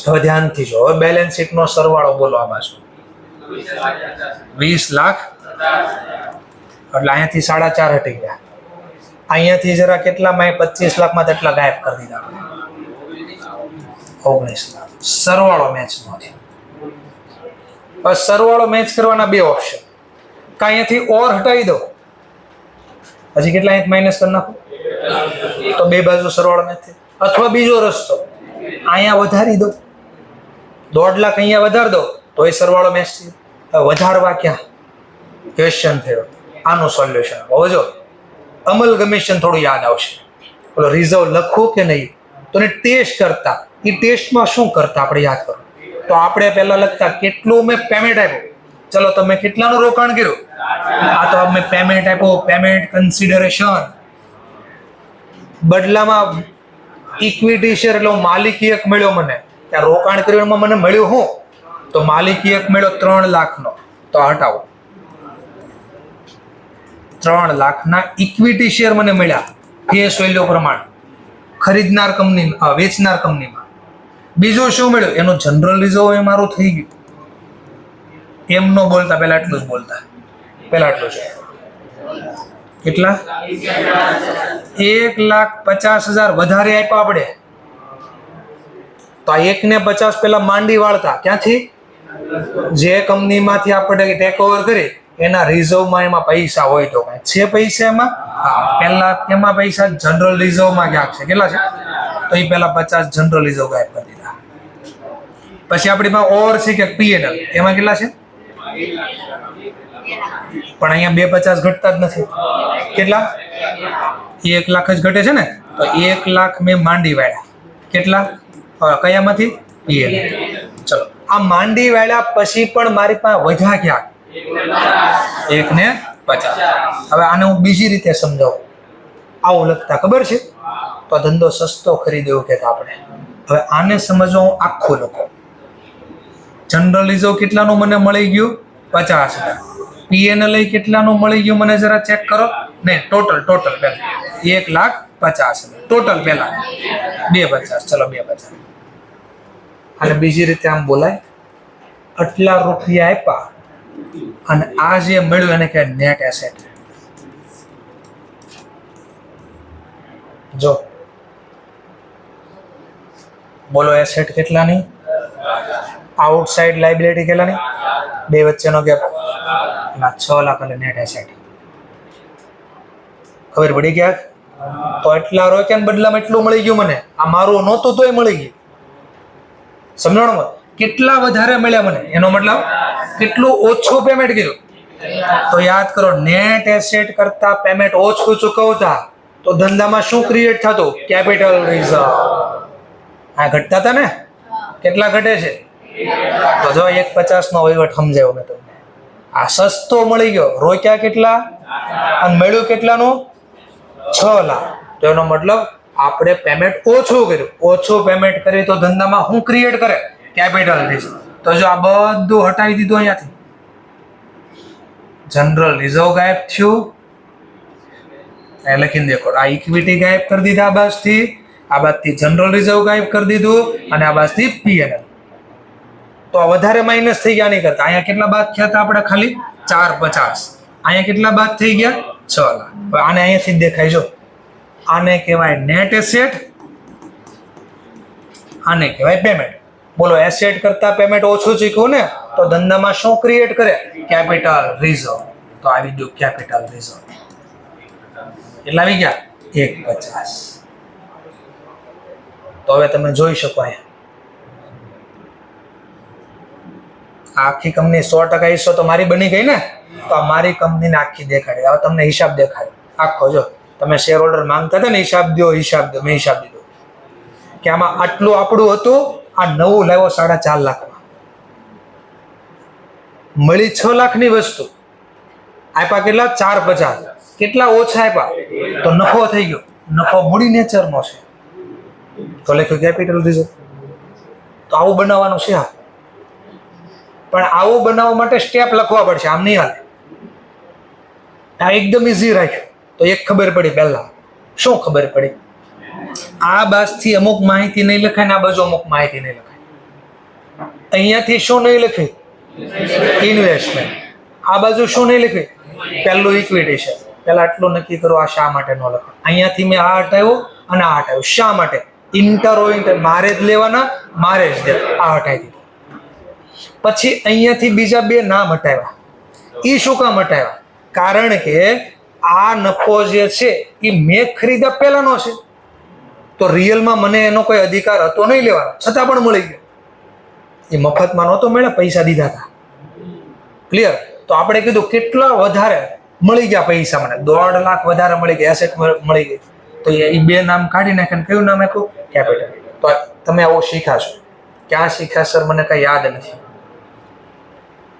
હવે ધ્યાનથી જો. હવે બેલેન્સ શીટ નો સરવાળો બોલો આ બાજુ. 20 લાખ એટલે અહીંયાથી 4.5 હટી ગયા. અહીંયાથી જરા કેટલામાં 25 લાખમાં તેટલા ગાયબ કરી દીધા. 19 લાખ. સરવાળો મેચ નો થયો. બસ સરવાળો મેચ કરવાના 2 ઓપ્શન. કાં અહીંયાથી ઓર હટાવી દો, હજી કેટલા અહીંયા માઇનસ કરી નાખો તો 2 બાજુ સરવાળો મેચ થાય. અથવા બીજો રસ્તો, અહીંયા વધારી દો, 1.5 લાખ અહીંયા વધારી દો તો એ સરવાળો મેચ થયો. વધારવા ક્યાં? ક્વેશ્ચન થયો. આનું સોલ્યુશન હવે જો અમલગમીશન થોડું યાદ આવશે. ઓલો રિઝર્વ લખવું કે નહીં તો એને ટેસ્ટ કરતા. એ ટેસ્ટમાં શું કરતા આપણે યાદ કરો. તો આપણે પહેલા લખતા કેટલું મેં પેમેન્ટ આપ્યું. ચલો તમે કેટલાનું રોકાણ કર્યું? આ તો મેં પેમેન્ટ આપ્યો, પેમેન્ટ કન્સિડરેશન. બદલામાં ઇક્વિટી શેર એટલે માલિકી હક મળ્યો મને. ત્યાં રોકાણ કર્યું એમાં મને મળ્યું હું? તો માલિકી હક મળ્યો 3 લાખનો. તો હટાવો. 3 લાખના ઇક્વિટી શેર મને મળ્યા ફેસ વેલ્યુ પ્રમાણે ખરીદનાર કંપની, વેચનાર કંપનીમાં. બીજું શું મળ્યું? એનું જનરલ રિઝર્વ એ મારું થઈ ગયું. એમ નો બોલતા, પહેલા એટલું જ બોલતા. પહેલા એટલું છે કેટલા? 1,50,000 વધારે આપ્યા આપણે. તો આ 1,50,000 પેલા માંડી વાળતા ક્યાંથી? જે કંપનીમાંથી આપણે ટેક ઓવર કરી એના રિઝર્વમાં એમાં પૈસા હોય તો કાંઈ છે પૈસા એમાં? હા, પહેલા એમાં પૈસા જનરલ રિઝર્વમાં ક્યાંક છે. કેટલા છે? તો એ પહેલા 50 જનરલ રિઝર્વ ગાયબ કરી દીધા. પછી આપણી પાસે ઓવર છે કે પીએનએલ, એમાં કેટલા છે? પણ અહીંયા 250 ઘટતા જ નથી. કેટલા? 1 લાખ જ ઘટે છે ને. તો 1 લાખ મેં માંડી વાળ્યા. કેટલા? કયામાંથી? પીએનએલ. ચલો, આ માંડી વાળ્યા પછી પણ મારી પાસે વધ્યા ક્યાં? 1,50. હવે આને હું બીજી રીતે સમજાવું. આવું લખતા ખબર છે? તો ધંધો સસ્તો ખરીદ્યો કહેતા આપણે. હવે આને સમજવા હું આખું લખું. જનરલ રિઝર્વ કેટલાનું મને મળી ગયું? 50,000. પીએનએલ કેટલાનું મળી ગયું મને જરા ચેક કરો. નહીં, ટોટલ 1,50,000. 50,000 ટોટલ પેલા 250. ચલો 250. અને બીજી રીતે આમ બોલાય, આટલા રૂપિયા આપ્યા અને આ જે મળ્યું એને કહે નેટ એસેટ. જો બોલો એસેટ કેટલાની, આઉટસાઇડ લાયબિલિટી કેટલાની, બે વચ્ચેનો ગેપ 6 લાખ એટલે નેટ એસેટ. ખબર પડી ક્યાંક? તો એટલા રોક્યા બદલામાં એટલું મળી ગયું મને, આ મારું નહોતું તોય મળી ગયું. સમજણમાં કેટલા વધારે મળ્યા મને, એનો મતલબ કેટલું ઓછું પેમેન્ટ કર્યું. તો યાદ કરો, નેટ એસેટ કરતા પેમેન્ટ ઓછું ચૂકવતા તો ધંધામાં શું ક્રિએટ થતું? Capital reserve. આ ઘટતા હતા ને, કેટલા ઘટે છે? તો જો 150 નો વહીવટ સમજાયો મેં તમને. આ સસ્તો મળી ગયો, રોક્યા કેટલા અને મળ્યું કેટલાનું? 6 લાખ. તો એનો મતલબ આપણે પેમેન્ટ ઓછું કર્યું. ઓછું પેમેન્ટ કરીએ તો ધંધામાં શું ક્રિએટ કરે? Capital reserve. તો જો આ બધું હટાવી દીધું અહીંયાથી, જનરલ રિઝર્વ ગાયબ થયું. લખીને દેખો, આ ઇક્વિટી ગાયબ કરી દીધા આ બાજુથી, આ બાજુથી જનરલ રિઝર્વ ગાયબ કરી દીધું અને આ બાજુથી પીએનએલ. તો આ વધારે માઇનસ થઈ ગયા નહીં કરતા. અહીંયા કેટલા બાદ થયા હતા આપણે? ખાલી 450. અહીંયા કેટલા બાદ થઈ ગયા? 6 લાખ. હવે આને અહીંયાથી જ દેખાય. જો આને કહેવાય નેટ એસેટ, આને કહેવાય પેમેન્ટ. બોલો, એસેટ કરતા પેમેન્ટ ઓછું ચૂક્યું ને તો ધંધામાં શું ક્રિએટ કરે? Capital reserve. તો આવી ગયું કેપિટલ રિઝર્વ. કેટલા આવી ગયા? 150. તો હવે તમે જોઈ શકો અહીંયા આખી કંપની 100% હિસ્સો તો મારી બની ગઈ ને. તો આ મારી કંપનીને આખી દેખાડી. હવે તમને હિસાબ દેખાડ્યો આખો. જો તમે શેર હોલ્ડર માંગતા હતા ને હિસાબ દો, હિસાબ દો, મેં હિસાબ દીધો કે આમાં આટલું આપણું હતું, આ નવું લાવ્યો 4.5 લાખમાં. મળી 6 લાખની વસ્તુ, આપ્યા કેટલા? 450. કેટલા ઓછા આપ્યા તો નફો થઈ ગયો. નફો મૂડી નેચરનો છે તો લખ્યું કેપિટલ રિઝર્વ. તો આવું બનાવવાનું છે. હા, પણ આવું બનાવવા માટે સ્ટેપ લખવા પડશે, આમ નહીં હાલે. આ એકદમ ઈઝી રાખ્યું. તો એક ખબર પડી. પહેલા શું ખબર પડી? આ બાજુથી અમુક માહિતી નહીં લખાય ને આ બાજુ અમુક માહિતી નહીં લખાય. અહીંયાથી શું નહીં લખી? ઇન્વેસ્ટમેન્ટ. આ બાજુ શું નહીં લખી? પહેલું ઇક્વિટી છે. પહેલા આટલું નક્કી કરો, આ શા માટે ન લખો. અહીંયાથી મેં આ હટાવ્યો અને આ હટાવ્યું. શા માટે? ઇન્ટર હોય ઇન્ટર, મારે જ લેવાના, મારે જ દે. આ હટાવી દીધું. પછી અહીંયાથી બીજા 2 નામ હટાવ્યા. એ શું કામ હટાવ્યા? કારણ કે આ નફો જે છે એ મેં ખરીદ્યા પહેલાનો છે, તો રિયલમાં મને એનો કોઈ અધિકાર હતો નહીં લેવાનો, છતાં પણ મળી ગયો. એ મફતમાં નહોતો મળ્યા, પૈસા દીધા હતા. ક્લિયર? તો આપણે કીધું કેટલા વધારે મળી ગયા પૈસા, મને 1.5 લાખ વધારે મળી ગયા, એસેટ મળી ગઈ. તો એ 2 નામ કાઢી નાખે. કયું નામ આપ્યું? કેપિટલ. તો તમે આવો શીખ્યા છો. ક્યાં શીખ્યા સર? મને કઈ યાદ નથી.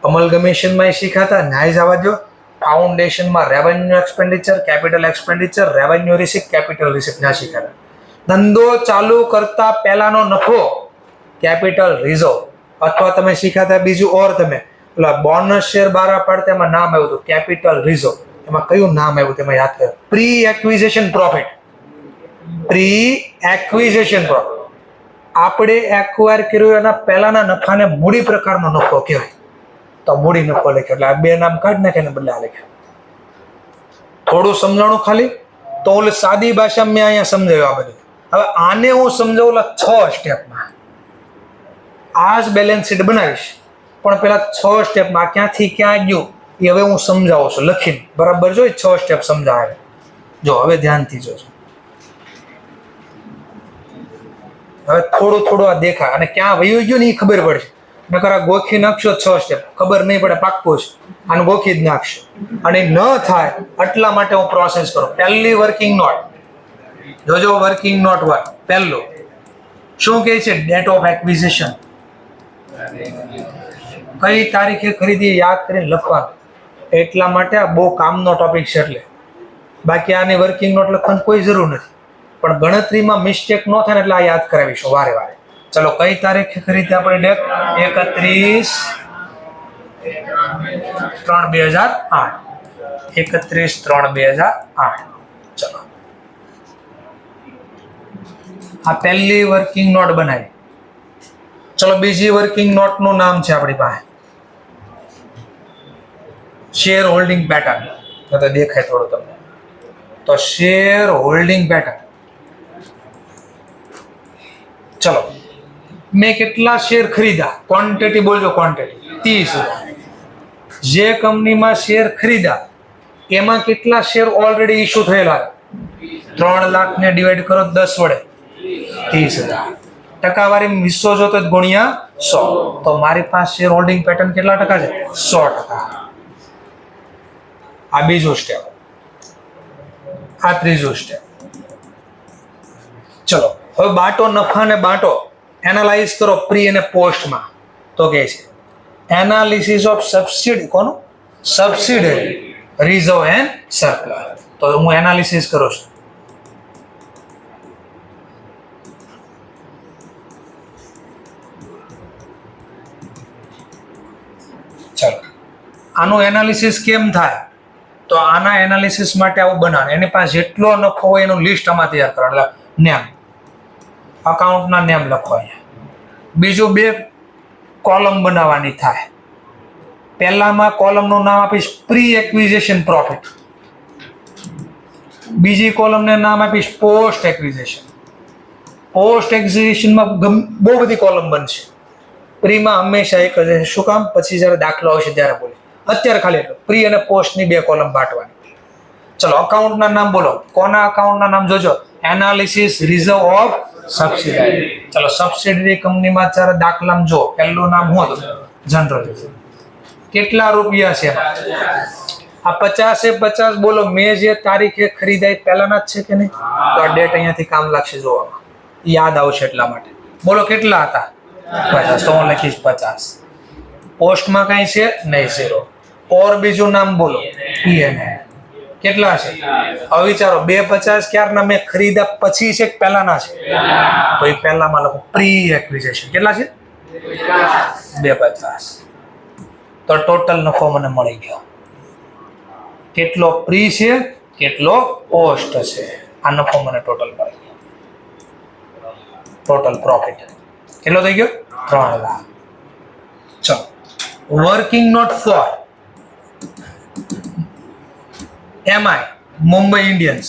અમલગમેશનમાં શીખ્યા હતા, ન્યાય જવા દો. ફાઉન્ડેશનમાં revenue expenditure, capital expenditure, revenue receipt, capital receipt ના શીખ્યા હતા. ધંધો ચાલુ કરતા પહેલાનો નફો કેપિટલ રિઝર્વ. અથવા તમે શીખ્યા હતા બીજું, ઓર તમે પેલા બોનસ શેર બહાર પાડતા એમાં નામ આવ્યું હતું કેપિટલ રિઝર્વ. એમાં કયું નામ આવ્યું તેમાં યાદ કરો? Pre acquisition profit. Pre acquisition profit. આપણે એક્વાયર કર્યું એના પહેલાના નફાને મૂડી પ્રકારનો નફો કહેવાય. તો મૂડી નફો લખ્યો. એટલે આ 2 નામ કાઢી નાખે ને બદલે આ લખ્યો. થોડું સમજાણું ખાલી. તો ઓલી સાદી ભાષામાં મેં અહીંયા સમજાવ્યું આ બધું. હવે આને હું સમજાવું 6 સ્ટેપમાં. આ જ બેલેન્સ શીટ બનાવીશ, પણ પેલા 6 સ્ટેપમાં ક્યાંથી ક્યાં ગયું એ હવે હું સમજાવું છું લખીને. બરાબર જોઈ 6 સ્ટેપ સમજાવે. જો હવે ધ્યાનથી જોજો. હવે થોડું થોડું આ દેખાય અને ક્યાં વયું ગયું ને એ ખબર પડશે. નકર આ ગોખી નાખશો 6 સ્ટેપ, ખબર નહીં પડે, પાક્કું છે. આને ગોખી જ નાખશો. અને ન થાય એટલા માટે હું પ્રોસેસ કરું. પહેલી વર્કિંગ નોટ જોજો. વર્કિંગ નોટ 1 પહેલું શું કહે છે? Date of acquisition. કઈ તારીખે ખરીદી યાદ કરીને લખવાનું. એટલા માટે આ બહુ કામનો ટોપિક છે. એટલે બાકી આની વર્કિંગ નોટ લખવાની કોઈ જરૂર નથી, પણ ગણતરીમાં મિસ્ટેક ન થાય ને એટલે આ યાદ કરાવીશું વારે વારે. ચલો, કઈ તારીખે ખરીદી આપણે? ડેટ 31/3/2008. 31/3/2008. ચલો આ પહેલી વર્કિંગ નોટ બનાવી. ચલો બીજી વર્કિંગ નોટનું નામ છે આપણી પાસે શેર હોલ્ડિંગ પેટર્ન. તો દેખાય થોડું તમને. તો શેર હોલ્ડિંગ પેટર્ન. ચલો મેં કેટલા શેર ખરીદ્યા, ક્વોન્ટિટી બોલજો, ક્વોન્ટિટી 30,000. જે કંપનીમાં શેર ખરીદ્યા એમાં કેટલા શેર ઓલરેડી ઇસ્યુ થયેલા? 3 લાખને ડિવાઈડ કરો 10 વડે 30,000. ટકાવારી વિશ્વ જોતો ગુણ્યા 100. તો મારી પાસે શેર હોલ્ડિંગ પેટર્ન કેટલા ટકા છે? 100%. આ બીજું સ્ટેપ. આ ત્રીજું સ્ટેપ. ચલો હવે બાટો નફા ને બાટો એનાલાઇઝ કરો પ્રી અને પોસ્ટમાં. તો કે છે એનાલિસિસ ઓફ સબસિડી. કોનું? Subsidiary, reserve and surplus. તો હું એનાલિસિસ કરું છું. ચલો આનું એનાલિસિસ કેમ થાય? તો આના એનાલિસિસ માટે આવું બનાવે. એની પાસે જેટલો નફો હોય એનું લિસ્ટ આમાં તૈયાર કરો. એટલે નેમ, અકાઉન્ટના નેમ લખો અહીંયા. બીજું 2 કોલમ બનાવવાની થાય. પહેલામાં કોલમનું નામ આપીશ પ્રી એક્વિઝિશન પ્રોફિટ. બીજી કોલમને નામ આપીશ પોસ્ટ એક્વિઝિશન. પોસ્ટ એક્વિઝિશનમાં બહુ બધી કોલમ બનશે. પ્રીમાં હંમેશા એક જ. શું કામ? પછી જ્યારે દાખલો આવશે ત્યારે બોલે. અત્યારે ખાલી એટલું પ્રી અને પોસ્ટની 2 કોલમ બાંટવાની. ચલો અકાઉન્ટના નામ બોલો. કોના અકાઉન્ટના નામ જોજો? Analysis reserve of subsidiary. ચલો સબસિડરી કંપનીમાં અત્યારે દાખલામાં જો પહેલું નામ શું હતું? જનરલ. કેટલા રૂપિયા છે એમાં? આ 50 બોલો. મેં જે તારીખે ખરીદાય પહેલાના જ છે કે નહીં? તો આ ડેટ અહીંયાથી કામ લાગશે જોવામાં, યાદ આવશે એટલા માટે. બોલો કેટલા હતા? 50. તો હું લખીશ 50. પોસ્ટમાં કઈ છે નહીં, 0. ઓર બીજું નામ બોલો પીએનએ. કેટલા છે? હવે વિચારો 250 ક્યારના મેં ખરીદ્યા પછી છે કે પહેલાના છે? તો એ પહેલામાં લખો પ્રી એક્વિઝિશન. કેટલા છે? 250. તો ટોટલ નફો મને મળી ગયો. કેટલો પ્રી છે, કેટલો પોસ્ટ છે. આ નફો મને ટોટલ મળી ગયો. ટોટલ પ્રોફિટ કેટલો થઈ ગયો? 3 લાખ. ચલો working note for MI Mumbai Indians.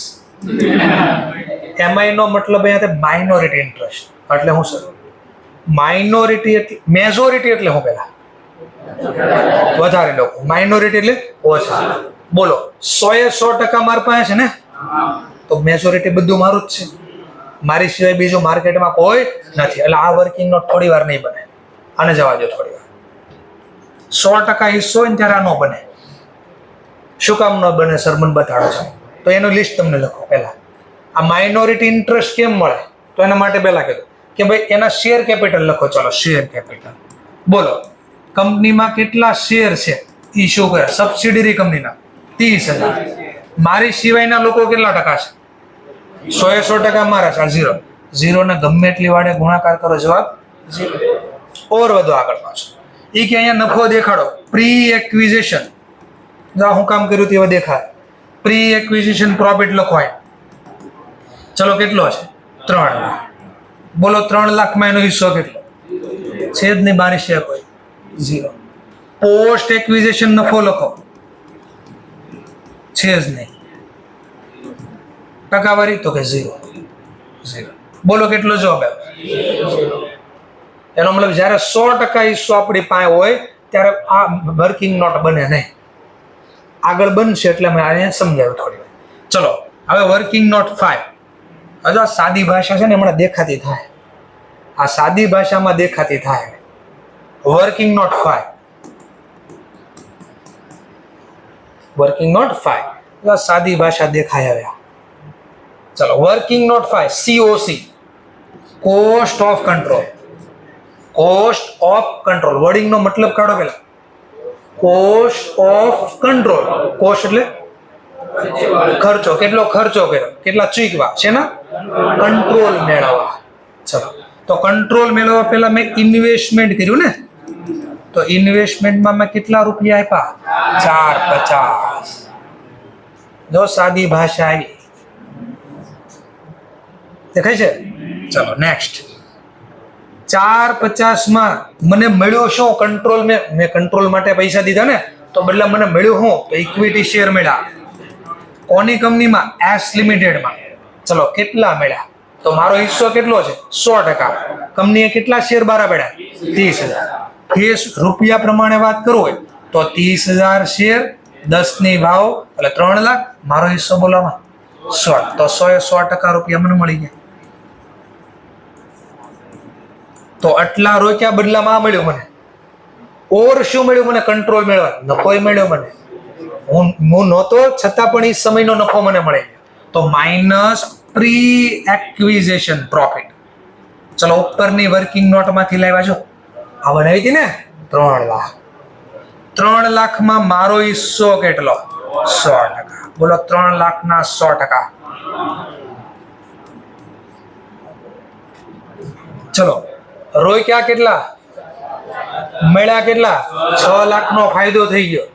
MI નો મતલબ અહીંયા માઇનોરિટી ઇન્ટરેસ્ટ. એટલે હું સર માઇનોરિટી એટલે મેજોરિટી એટલે હું પેલા વધારે લોકો, માઇનોરિટી એટલે ઓછા. બોલો 100% મારી પાસે છે ને? તો મેજોરિટી બધું મારું જ છે. મારી સિવાય બીજું માર્કેટમાં કોઈ નથી. એટલે આ વર્કિંગ નોટ થોડી વાર નહીં બને. આને જવા દો થોડી વાર. 100% હિસ્સો હોય ને ત્યારે આ ન બને. શું કામ ન બને સર? મને બતાડો છો. તો એનું લિસ્ટ તમને લખો પહેલા. આ માઇનોરિટી ઇન્ટરેસ્ટ કેમ મળે? તો એના માટે પહેલા કીધું કે ભાઈ એના શેર કેપિટલ લખો. ચલો શેર કેપિટલ. બોલો કંપનીમાં કેટલા શેર છે એ શું કરે? સબસિડરી કંપનીના 30,000. મારી સિવાયના લોકો કેટલા ટકા છે? 100% મારા છે. 0 ને ગમે એટલી વાડે ગુણાકાર કરો, જવાબ 0. ઓર વધુ આગળ પાછો એ કે અહીંયા નફો દેખાડો. પ્રી એક્વિઝિશન હું કામ કર્યું તે દેખાય. પ્રી એક્વિઝિશન પ્રોફિટ લખો. ચલો કેટલો છે? 3 લાખ. બોલો 3 લાખમાં એનો હિસ્સો કેટલો છે? જ નહીં, બારી છે કોઈ 0. પોસ્ટ એક્વિઝિશન નફો લખો. છે જ નહીં. ટકાવારી તો કે 0. બોલો કેટલો જવાબ આવ્યો? એનો મતલબ જ્યારે 100% હિસ્સો આપણી પાસે હોય ત્યારે આ વર્કિંગ નોટ બને નહીં. આગળ બનશે એટલે મેં અહીંયા સમજાવ્યું થોડી વાર. ચલો હવે વર્કિંગ નોટ 5. હજુ આ સાદી ભાષા છે ને હમણાં દેખાતી થાય. આ સાદી ભાષામાં દેખાતી થાય. Working note 5. વર્કિંગ નોટ 5 સાદી ભાષા દેખાય. હવે ચલો working note 5 COC cost of control. Cost of control wording નો મતલબ કાઢો પેલા. Cost of control. કોસ્ટ એટલે ખર્ચો. કેટલો ખર્ચો કર્યો, કેટલા ચૂકવા છે ને? કંટ્રોલ મેળવવા. ચલો તો કંટ્રોલ મેળવવા પહેલા મેં ઇન્વેસ્ટમેન્ટ કર્યું ને? તો ઇન્વેસ્ટમેન્ટમાં મેં કેટલા રૂપિયા આપ્યા? 450. જો સાદી ભાષા આવી. દેખાય છે? ચલો નેક્સ્ટ. 450 મને મળ્યો શું? કંટ્રોલ મેં કંટ્રોલ માટે પૈસા દીધા ને, તો બદલા મને મળ્યું શું? તો ઇક્વિટી શેર મળ્યા. કોની કંપનીમાં? એસ લિમિટેડમાં. ચલો કેટલા મળ્યા? તો મારો હિસ્સો કેટલો છે? 100%. કંપનીએ કેટલા શેર બારા પડ્યા? 30,000. રૂપિયા પ્રમાણે વાત કરવું હોય તો 30,000 શેર, 10 ની ભાવ એટલે 3 લાખ. મારો હિસ્સો બોલામાં 100, તો 100% રૂપિયા મને મળી ગયા. તો આટલા રોક્યા બદલામાં આ મળ્યું મને. ઓર શું મળ્યું મને? કંટ્રોલ મેળવા, નફો મળ્યો મને. હું નહોતો છતાં પણ એ સમયનો નફો મને મળે. તો માઇનસ પ્રી એક્વિઝિશન પ્રોફિટ. ચલો ઉપરની વર્કિંગ નોટમાંથી લાવ્યા છો, આ બનાવી હતી ને 3 લાખ. 3 લાખમાં મારો હિસ્સો કેટલો? 100%. બોલો 3 લાખના 100%. ચલો રોક્યા કેટલા? મળ્યા કેટલા? 6 લાખનો ફાયદો થઈ ગયો.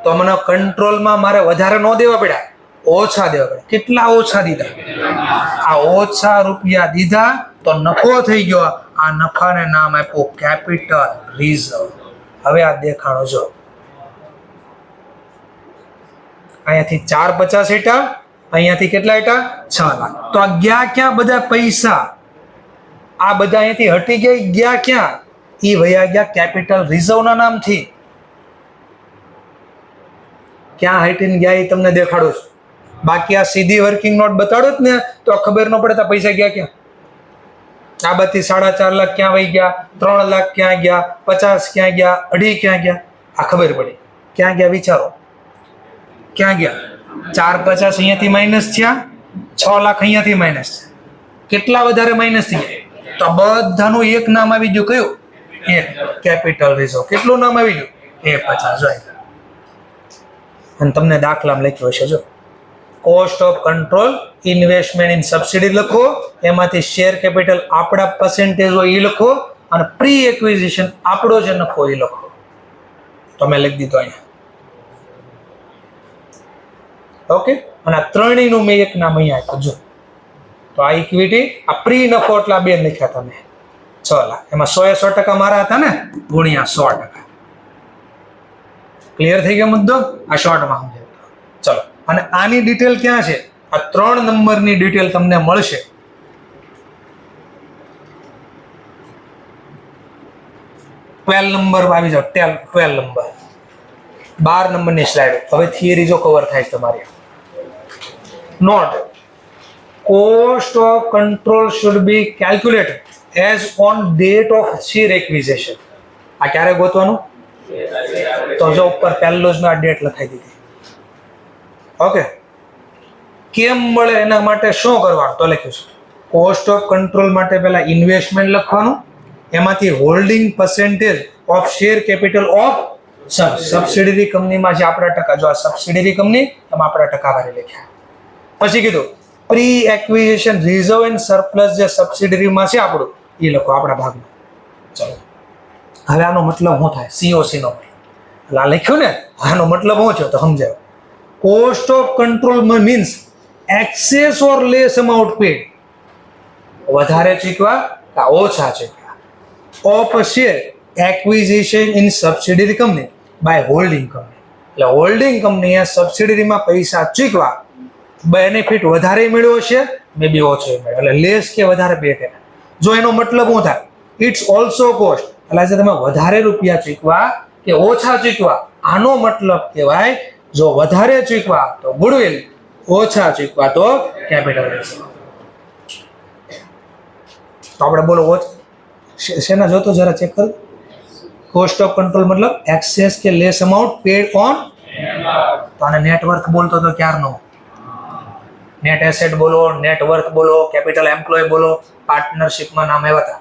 તો મને કંટ્રોલમાં મારે વધારે ન દેવા પડ્યા, ઓછા દેવા પડ્યા. કેટલા ઓછા દીધા? આ ઓછા રૂપિયા દીધા તો નફો થઈ ગયો. આ નફાને નામ આપ્યું કેપિટલ રિઝર્વ. હવે આ દેખાણો જો, અહીંયાથી 450 હેઠા, અહીંયાથી કેટલા હેઠા? 6 લાખ. તો આ ગયા ક્યાં બધા પૈસા? આ બધા અહીંયાથી હટી ગયા ક્યાં? ઈ વયા ગયા કેપિટલ રિઝર્વના નામથી. ક્યાં હટીને ગયા એ તમને દેખાડું છું. બાકી આ સીધી વર્કિંગ નોટ બતાડો જ ને તો ખબર ન પડે પૈસા ગયા ક્યાં. આ બધી 4.5 લાખ ક્યાં વહી ગયા? 3 લાખ ક્યાં ગયા? 50 ક્યાં ગયા? 2.5 ક્યાં ગયા? આ ખબર પડી. ક્યાં ગયા વિચારો? ક્યાં ગયા? 450 અહીંયાથી માઇનસ થયા, 6 લાખ અહીંયાથી માઇનસ. કેટલા વધારે માઇનસ થઈ ગયા? તો બધાનું એક નામ આવી ગયું. કયું? એક કેપિટલ રિઝર્વ. કેટલું નામ આવી ગયું? 50. અને તમને દાખલામાં લખ્યું હશે જો, cost of control investment in subsidy લખો, એમાંથી શેર કેપિટલ આપણા પર્સેન્ટેજ હોય એ લખો, અને પ્રી એક્વિઝિશન આપણો જે નફો એ લખો. તમે લખી દીધો અહીંયા. ઓકે. અને આ ત્રણેયનું મેં એક નામ અહીંયા આપ્યું જો. તો આ ઇક્વિટી, આ પ્રી નફો એટલા બે લખ્યા તમે 6 લાખ. એમાં 100% મારા હતા ને, ગુણ્યા 100%. ક્લિયર થઈ ગયો મુદ્દો? આ શોર્ટમાં સમજાય. ચલો, અને આની ડિટેલ ક્યાં છે? આ 3 નંબરની ડિટેલ તમને મળશે. નંબર આવી જાવ. 12 નંબર, 12 નંબરની સ્લાઇડ. હવે થિયરી જો કવર થાય છે તમારી. Note cost of control should be calculated as on date of share acquisition. આ ક્યારે ગોતવાનું? તો જો ઉપર પહેલો જ મેં આ ડેટ લખાઈ દીધી. ઓકે. કેમ મળે એના માટે શું કરવાનું? તો લખ્યું છે કોસ્ટ ઓફ કંટ્રોલ માટે પહેલા ઇન્વેસ્ટમેન્ટ લખવાનું, એમાંથી holding percentage of share capital of subsidiary કંપનીમાં જે આપણા ટકા, જો આ સબસિડરી કંપની એમાં આપણા ટકાવારી લખ્યા. પછી કીધું pre acquisition reserve and surplus જે સબસિડરીમાં છે આપણું એ લખો આપણા ભાગમાં. ચલો હવે આનો મતલબ શું થાય? COC નો એટલે આ લખ્યું ને, આનો મતલબ શું છે તો સમજાય. Cost of control means excess or less amount paid. વધારે ચૂકવા કે ઓછા ચૂકવા of share acquisition in subsidiary company by holding company. એટલે હોલ્ડિંગ કંપનીએ સબસિડરીમાં પૈસા ચૂકવા, બેનિફિટ વધારે મળ્યો છે, મે બી ઓછો મળ્યો, એટલે લેસ કે વધારે પે કરે. જો એનો મતલબ શું થાય? It's also cost. એટલે જે તમે વધારે રૂપિયા ચૂકવા કે ઓછા ચૂકવા, આનો મતલબ કહેવાય જો વધારે ચૂકવા તો ગુડવિલ, ઓછા ચૂકવા તો કેપિટલ રિઝર્વ. તો આપણે બોલો શેના જોતો જરા ચેક કરો. કોસ્ટ ઓફ કંટ્રોલ મતલબ એક્સેસ કે લેસ અમાઉન્ટ પેડ ઓન. તો આને નેટવર્ક બોલતો તો ક્યારનો. નેટ એસેટ બોલો, નેટવર્થ બોલો, કેપિટલ એમ્પ્લોય બોલો, પાર્ટનરશિપમાં નામ આવ્યા હતા.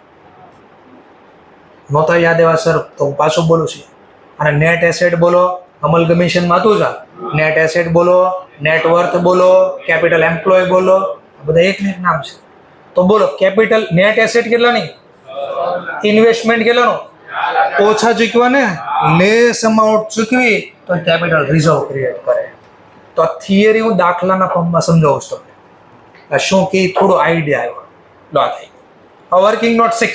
નહોતા યાદ એવા સર તો પાછું બોલું છું. અને નેટ એસેટ બોલો, અમલગમીશનમાં હતું જ. નેટ એસેટ બોલો, નેટવર્થ બોલો, કેપિટલ એમ્પ્લોય બોલો, આ બધા એક ને એક નામ છે. તો બોલો કેપિટલ નેટ એસેટ કેટલાની? ઇન્વેસ્ટમેન્ટ કેટલાનો? ઓછા ચૂકવા ને, લેસ અમાઉન્ટ ચૂકવી તો કેપિટલ રિઝર્વ ક્રિએટ કરે. તો થિયરી હું દાખલાના ફોર્મમાં સમજાવું છું. શું કે થોડો આઈડિયા આવ્યો. લો થઈ ગયું. વર્કિંગ નોટ 6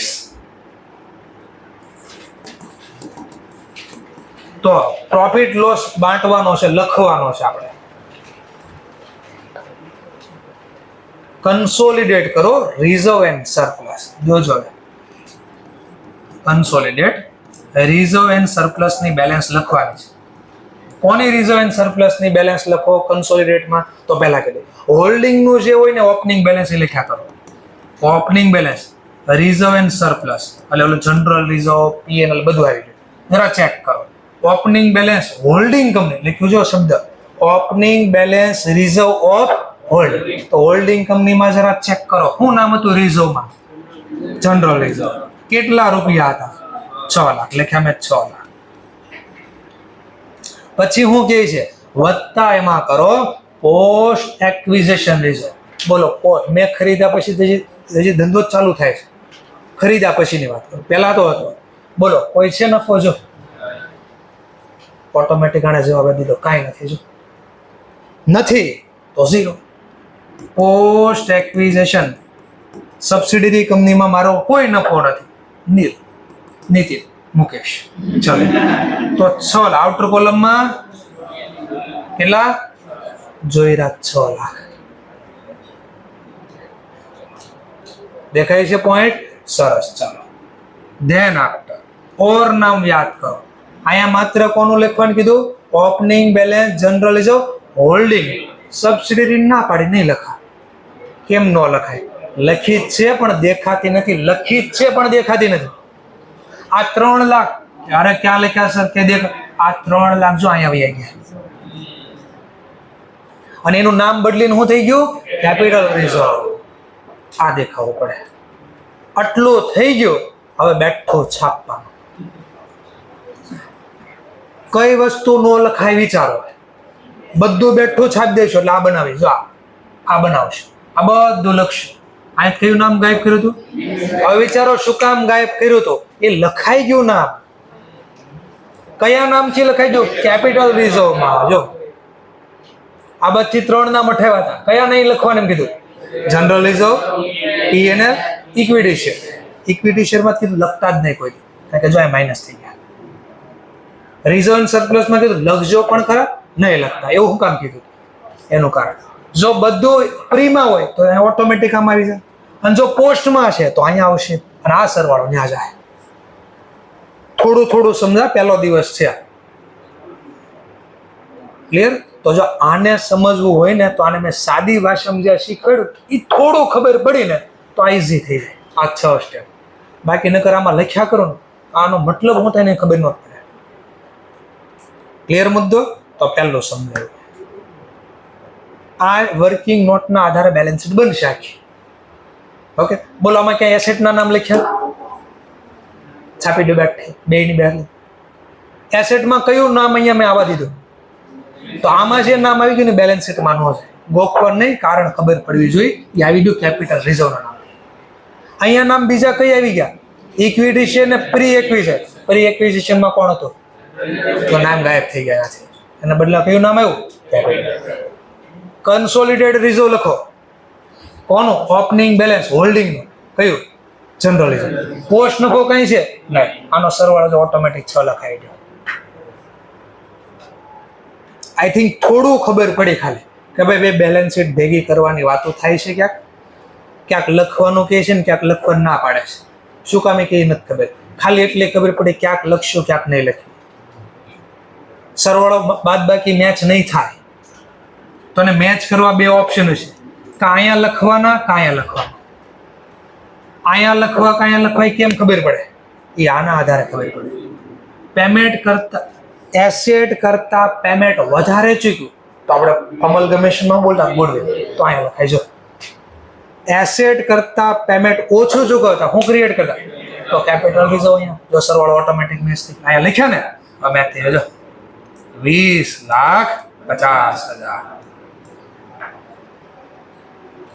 તો પ્રોફિટ લોસ બાંટવાનો છે, લખવાનો છે આપણે. કન્સોલિડેટ કરો રિઝર્વ એન્ડ સરપ્લસ. જોજો કન્સોલિડેટ રિઝર્વ એન્ડ સરપ્લસ ની બેલેન્સ લખવાની છે. કોની રિઝર્વ એન્ડ સરપ્લસ ની બેલેન્સ લખો કન્સોલિડેટમાં? તો પહેલા કહી દે હોલ્ડિંગ નું જે હોય ને ઓપનિંગ બેલેન્સ એ લખ્યા કરો. Opening balance reserve and surplus એટલે ઓલું જનરલ રિઝર્વ પીએનએલ બધું આવી ગયું. જરા ચેક કરો. ઓપનિંગ બેલેન્સ હોલ્ડિંગ કંપની લખ્યું જો શબ્દ opening balance reserve of holding. તો હોલ્ડિંગ કંપનીમાં જરા ચેક કરો શું નામ હતું રિઝર્વમાં? General reserve. કેટલા રૂપિયા હતા? 6 લાખ. લખ્યા મેં 6 લાખ. પછી શું કહે છે? વત્તા એમાં કરો પોસ્ટ એક્વિઝિશન રિઝર્વ. બોલો મેં ખરીદ્યા પછી હજી ધંધો જ ચાલુ થાય છે. ખરીદ્યા પછીની વાત કરું, પહેલા તો હતો. બોલો કોઈ છે નફો? જો ઓટોમેટિક આને જવાબ દીધો કાંઈ નથી. જો નથી તો 0. પોસ્ટ એક્વિઝિશન સબસિડિયરી કંપનીમાં મારો કોઈ નફો નથી. નીલ. નીતિન. મુકેશ. ચલો તો 6 લાખ. આઉટર કોલમમાં કેટલા? જોઈ રહ્યા 6 લાખ. દેખાય છે પોઈન્ટ? સરસ. ચાલો ધેન આફ્ટર ઓર નામ યાદ કરો. અહીંયા માત્ર કોનું લખવાનું કીધું? Opening balance general reserve holding. Subsidiary ના પાડી નહીં લખા. કેમ ન લખાય? લખી જ છે પણ દેખાતી નથી. લખી જ છે પણ દેખાતી નથી. આ 3 લાખ અરે ક્યાં લખ્યા સર કે દેખ આ 3 લાખ જો અહીંયા આવી ગયા અને એનું નામ બદલીને શું થઈ ગયું? Capital reserve. આ દેખાવું પડે. આટલું થઈ ગયું. હવે બેઠો છાપવાનું. કઈ વસ્તુ નો લખાય વિચારો. બધું બેઠું છાપી દેશો એટલે આ બનાવીશ. જો આ બનાવશું. આ બધું લખશું. આ કયું નામ ગાયબ કર્યું હતું? હવે વિચારો શું કામ ગાયબ કર્યું હતું? એ લખાઈ ગયું નામ. કયા નામથી લખાઈ ગયું? કેપિટલ રિઝર્વમાં. જો આ બધી 3 નામ અઠાવ્યા હતા. કયા નહીં લખવાનું એમ કીધું? General reserve, P&L, equity share. Equity શેરમાં કીધું લખતા જ નહીં કોઈ, કારણ કે જો આ માઇનસ થઈ ગયા. રિઝર્વ એન્ડ સરપ્લસમાં કીધું લખજો પણ ખરા, નહીં લખતા. એવું શું કામ કીધું? એનું કારણ જો બધું પ્રીમાં હોય તો ઓટોમેટિક આમ આવી જાય, અને જો પોસ્ટમાં છે તો અહીંયા આવશે, અને આ સરવાળો ત્યાં જાય. થોડું થોડું સમજા, પહેલો દિવસ છે. ક્લિયર? તો જો આને સમજવું હોય ને તો આને મેં સાદી ભાષામાં જે શીખવાડ્યું એ થોડું ખબર પડી ને તો આ ઇઝી થઈ જાય. આ 6 સ્ટેપ. બાકી નકર આમાં લખ્યા કરો ને આનો મતલબ હું તેને ખબર ન પડે. ક્લિયર મુદ્દો? તો પહેલો સમજાયું. આ વર્કિંગ નોટના આધારે બેલેન્સ શીટ બનશે આખી. ઓકે, બોલો આમાં ક્યાં એસેટના નામ લખ્યા? છાપી દો બેઠી બેની બેઠી. એસેટમાં કયું નામ અહીંયા મેં આવવા દીધું? તો આમાં જે નામ આવી ગયું ને બેલેન્સ શીટમાં નો છે. ગોખવા નહીં, કારણ ખબર પડવી જોઈએ. એ આવી ગયું કેપિટલ રિઝર્વના નામ. અહીંયા નામ બીજા કઈ આવી ગયા? ઇક્વિટી શેર ને પ્રી એક્વિઝિશન. પ્રી એક્વિઝિશનમાં કોણ હતું? તો નામ ગાયબ થઈ ગયા છે. એના બદલા કયું નામ આવ્યું? કેપિટલ. કન્સોલિડેટેડ રિઝર્વ લખો. કોનું? ઓપનિંગ બેલેન્સ હોલ્ડિંગનું. કયું? General reserve. પોસ્ટ નફો કઈ છે? નહીં. આનો સરવાળો જો ઓટોમેટિક 6 લખાઈ ગયો. આઈ થિંક થોડું ખબર પડી ખાલી કે ભાઈ બે બેલેન્સ શીટ ભેગી કરવાની વાતો થાય છે. ક્યાંક લખવાનું કહે છે ને ક્યાંક લખવાનું ના પાડે છે. શું કામ એ નથી ખબર. ખાલી એટલી ખબર પડી ક્યાંક લખશું ક્યાંક નહીં લખ્યું. સરવાળો બાદ બાકી મેચ નહીં થાય. તો એને મેચ કરવા 2 ઓપ્શન છે. કાં અહીંયા લખવાના કાં અહીંયા લખવાના. અહીંયા લખવા કાં અહીંયા લખવા કેમ ખબર પડે? એ આના આધારે ખબર પડે. પેમેન્ટ કરતા એસેટ કરતા પેમેન્ટ વધારે ચૂક્યું તો આપણે અમલગમેશનમાં બોલતા બોલવે તો અહીંયા લખાય. જો એસેટ કરતા પેમેન્ટ ઓછું ચૂકવતા હું ક્રિએટ કરતા તો કેપિટલ રિઝર્વ. અહીંયા જો સરવાળો ઓટોમેટિક મેચ થઈ. અહીંયા લખ્યા ને અમે થઈ જો 20,50,000.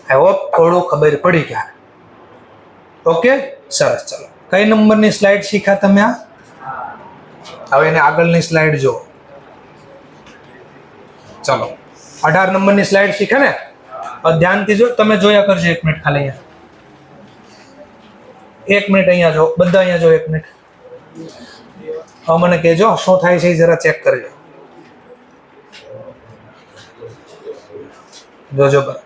આઈ હોપ થોડું ખબર પડી ગયા. ઓકે, સરસ. ચલો કઈ નંબરની સ્લાઇડ શીખ્યા તમે? હવે એને આગળની સ્લાઇડ જો. ચલો 18 નંબરની સ્લાઇડ શીખે ને, ધ્યાનથી જો. તમે જોયા કરજો 1 મિનિટ ખાલી. અહીંયા 1 મિનિટ અહીંયા જો, બધા અહીંયા જો 1 મિનિટ. હવે મને કહેજો શું થાય છે એ જરા ચેક કરજો. જોજો બરાબર.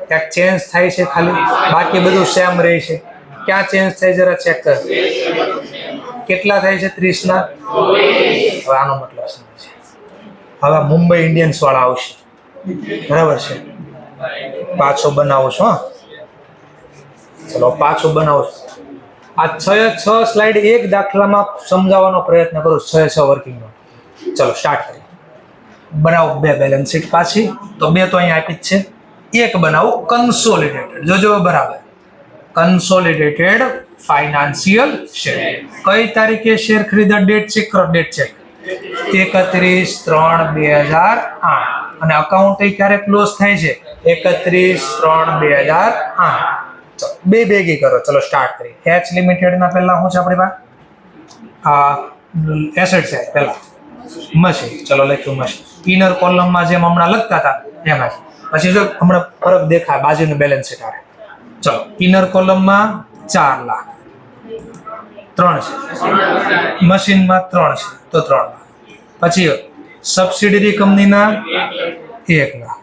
ક્યાંક ચેન્જ થાય છે ખાલી, બાકી બધું સેમ રહે છે. ક્યાં ચેન્જ થાય જરા ચેક કર. કેટલા થાય છે 30 ના? હવે આનો મતલબ સમજ. હવે મુંબઈ ઇન્ડિયન્સ વાળા આવશે, બરાબર છે. પાછો બનાવો છો. ચલો પાછો બનાવો. આ 6 સ્લાઇડ એક દાખલામાં સમજાવવાનો પ્રયત્ન કરું, 6 વર્કિંગનો. ચલો સ્ટાર્ટ કરીએ. બનાવો 2 બેલેન્સ શીટ પાછી, તો 2 તો અહીંયા આપી જ છે. એક બનાવો કન્સોલિડેટેડ. જોજો બરાબર. Consolidated financial share. કઈ તારીખે શેર ખરીદા? ડેટ ચેક કરો. Date check 31/3/2008. અને અકાઉન્ટ ક્યારે ક્લોઝ થાય છે? 31/3/2008. ચલો 2 ભેગી કરો. ચલો સ્ટાર્ટ કરીએ. એચ લિમિટેડ ના પહેલા શું છે આપણી પાસે? એસેટ છે પહેલા મશીન. ચલો લખ્યું મશીન. ઇનર કોલમમાં જેમ હમણાં લખતા હતા એમ જ. પછી જો હમણાં ફરક દેખાય બાજુનું બેલેન્સ શીટ આવે. ચલો ઇનર કોલમમાં 4 લાખ 3 છે, મશીનમાં 3 છે તો 3 લાખ. પછી સબસિડરી કંપનીના 1 લાખ.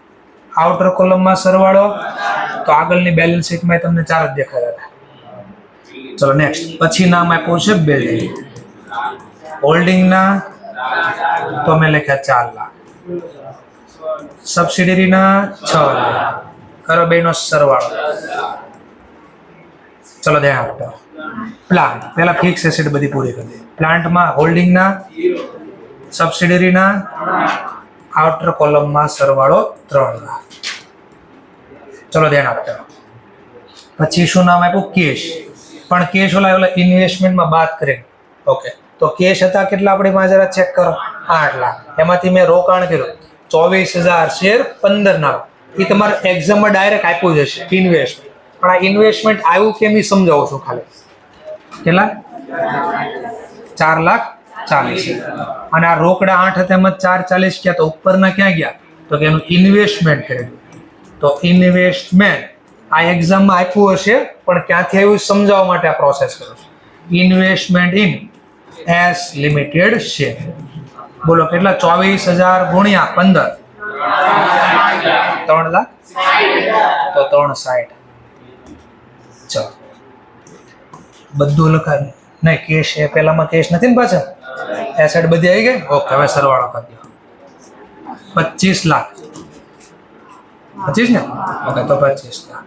આઉટર કોલમમાં સરવાળો તો આગળની બેલેન્સ શીટમાં તમને 4 જ દેખાતા હતા. ચલો નેક્સ્ટ. પછી નામ આપ્યું છે બિલ્ડિંગ. હોલ્ડિંગના તો મેં લખ્યા 4 લાખ. સબસિડરીના 6 લાખ. કરો બેનો સરવાળો. ચલો ધ્યાન આપો. પ્લાન્ટ પહેલા ફિક્સ એસેટ બધી પૂરી કરી દે. પ્લાન્ટમાં હોલ્ડિંગના, સબસિડરીના, આઉટર કોલમમાં સરવાળો 3 લાખ. ચલો ધ્યાન આપો. પછી શું નામ આપ્યું? કેશ. પણ કેશ ઓલા ઇન્વેસ્ટમેન્ટમાં બાદ કરીને. ઓકે, તો કેશ હતા કેટલા આપણી પાસે જરા ચેક કરો? 8 લાખ. એમાંથી મેં રોકાણ કર્યું 24,000 શેર 15 ના. એ તમારે એક્ઝામમાં ડાયરેક્ટ આપ્યું જશે ઇન્વેસ્ટમેન્ટ. પણ આ ઇન્વેસ્ટમેન્ટ આવ્યું કેમ એ સમજાવું છું ખાલી. કેટલા? 4,40,000. અને આ રોકડા 8 હતા એમાં 4,40 ગયા, તો ઉપરના ક્યાં ગયા? તો કે એનું ઇન્વેસ્ટમેન્ટ કર્યું. તો ઇન્વેસ્ટમેન્ટ આ એક્ઝામમાં આપ્યું હશે, પણ ક્યાંથી આવ્યું સમજાવવા માટે આ પ્રોસેસ કરું છું. Investment in S limited share. બોલો કેટલા? 24,000 ગુણ્યા 15 3 લાખ. તો 360. ચલો બધું લખાય નહીં. કેશ એ પહેલામાં કેશ નથી ને પાછા? એસેટ બધી આવી ગઈ. ઓકે, હવે સરવાળો કરી દો. 25 લાખ. 25 ને? ઓકે, તો 25 લાખ.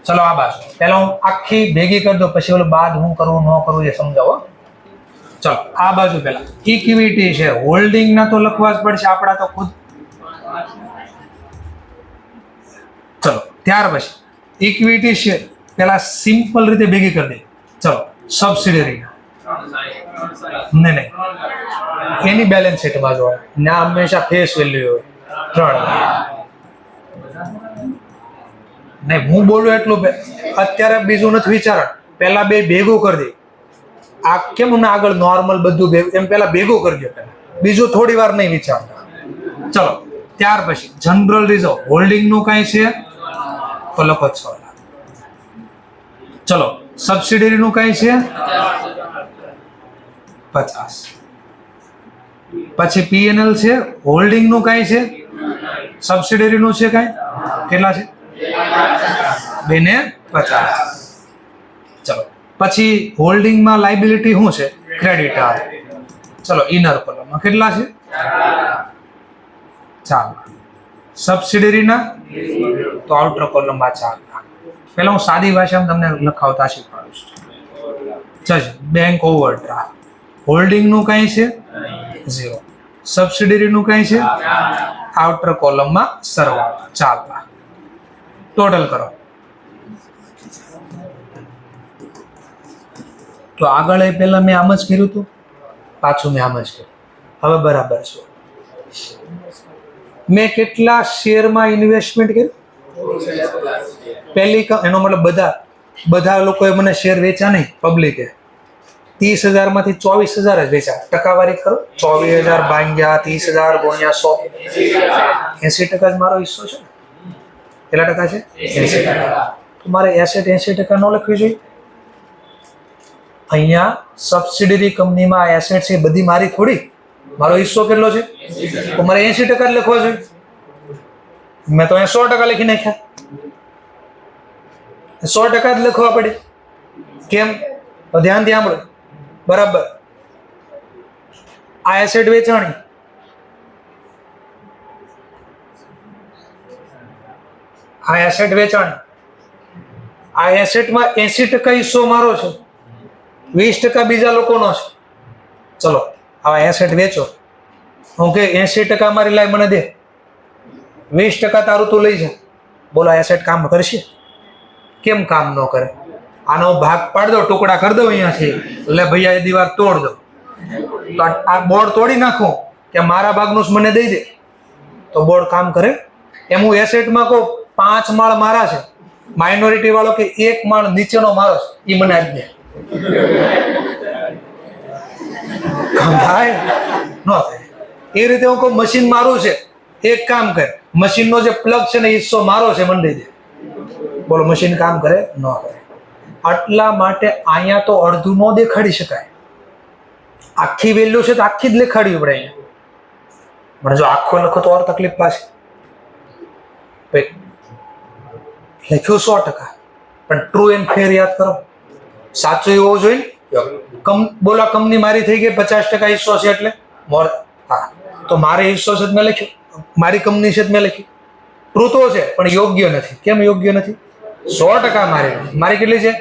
ચલો આ બાજુ પહેલા હું આખી ભેગી કરી દો, પછી ઓલું બાદ હું કરવું ન કરવું એ સમજાવો. ચલો આ બાજુ પહેલા ઇક્વિટી શેર. હોલ્ડિંગ ના તો લખવા જ પડશે આપણા તો ખુદ. ચલો ત્યાર પછી ઇક્વિટી શેર પહેલા સિમ્પલ રીતે ભેગી કરી દે. ચલો સબસિડરી નહીં, એની બેલેન્સ શીટમાં જોવાય ના, હંમેશા ફેસ વેલ્યુ હોય 3 લાખ. નહીં હું બોલું એટલું અત્યારે બીજું નથી વિચારણ. પહેલા 2 ભેગું કરી દે. આ કેમ હમણાં આગળ નોર્મલ બધું ભેગું, એમ પહેલા ભેગું કરજો. પહેલા બીજું થોડી વાર નહીં વિચારતા. ચલો ત્યાર પછી જનરલ રિઝર્વ. હોલ્ડિંગ નું કઈ છે તો લખો 6 લાખ. ચલો સબસિડરી નું કઈ છે 50. પછી પીએનએલ છે. હોલ્ડિંગ નું કઈ છે? સબસિડરી નું છે કઈ? કેટલા છે? 2 ને 50. ચલો પછી હોલ્ડિંગમાં લાયબિલિટી શું છે? ક્રેડિટર. ચલો ઇનર કોલમમાં કેટલા છે? 4 લાખ. સબસિડરીના તો આઉટર કોલમમાં 4 લાખ. પહેલા હું સાદી ભાષામાં તમને લખાવતા શીખવાડું છું. Bank overdraft. હોલ્ડિંગનું કઈ છે? 0. સબસિડરીનું કઈ છે? આઉટર કોલમમાં સરવાળો 4 લાખ. ટોટલ કરો. તો આગળ એ પહેલા મેં આમ જ કર્યું હતું, પાછું મેં આમ જ કર્યું. હવે બરાબર છે. મેં કેટલા શેરમાં ઇન્વેસ્ટમેન્ટ કર્યું? પહેલી એનો મતલબ બધા લોકોએ મને શેર વેચ્યા નહીં, પબ્લિકે 30,000 માંથી 24,000 જ વેચ્યા. ટકાવારી કરો. 24,000 ભાગ્યા 30,000 ગુણ્યા 100, 80% જ મારો હિસ્સો છે. કેટલા ટકા છે? 80%. તો મારે એસેટ 80% ન લખવી જોઈએ? અહીંયા સબસિડરી કંપનીમાં એસેટ છે બધી મારી થોડી, મારો હિસ્સો કેટલો છે? તો મારે 80% જ લખવા જોઈએ. મેં તો અહીંયા 100% લખી નાખ્યા. 100% જ લખવા પડે. કેમ? તો ધ્યાનથી સાંભળો. બરાબર, આ એસેટ વેચાણી, આ એસેટ વેચાણી, આ એસેટમાં 80% હિસ્સો મારો છે, 20% બીજા લોકોનો છે. ચલો આ એસેટ વેચો, હું કે 80% મારી લાઈ મને દે, 20% તારું તું લઈ જા. બોલો એસેટ કામ કરશે? કેમ કામ ન કરે? આનો ભાગ પાડ દો, ટુકડા કરી દો અહીંયાથી, એટલે ભૈયા એ દીવાર તોડ દો. તો આ બોર્ડ તોડી નાખો કે મારા ભાગનું જ મને દઈ દે, તો બોર્ડ કામ કરે? એમ હું એસેટમાં કહું 5 માળ મારા છે, માઇનોરિટી વાળો કે 1 માળ નીચેનો મારો છે, એ મને આપી દે. થાય ન થાય. એ રીતે હું કહું મશીન મારું છે, એક કામ કર, મશીનનો જે પ્લગ છે ને હિસ્સો મારો છે, મને દઈ દે. બોલો મશીન કામ કરે? ન કરે. આટલા માટે અહીંયા તો અડધું ન દેખાડી શકાય. આખી વેલ્યુ છે તો આખી જ દેખાડવી પડે અહીંયા. પણ જો આખો લખો તો ઓર તકલીફ પાછી. લખ્યું 100%, પણ ટ્રુ એન્ડ ફેર યાદ કરો. સાચું એવું હોવું જોઈએ. બોલા કંપની મારી થઈ ગઈ, 50% હિસ્સો છે એટલે મોર. હા, તો મારે હિસ્સો છે મેં લખ્યું, મારી કંપની છે મેં લખ્યું. ટ્રુ તો છે પણ યોગ્ય નથી. કેમ યોગ્ય નથી? 100% મારી કેટલી છે?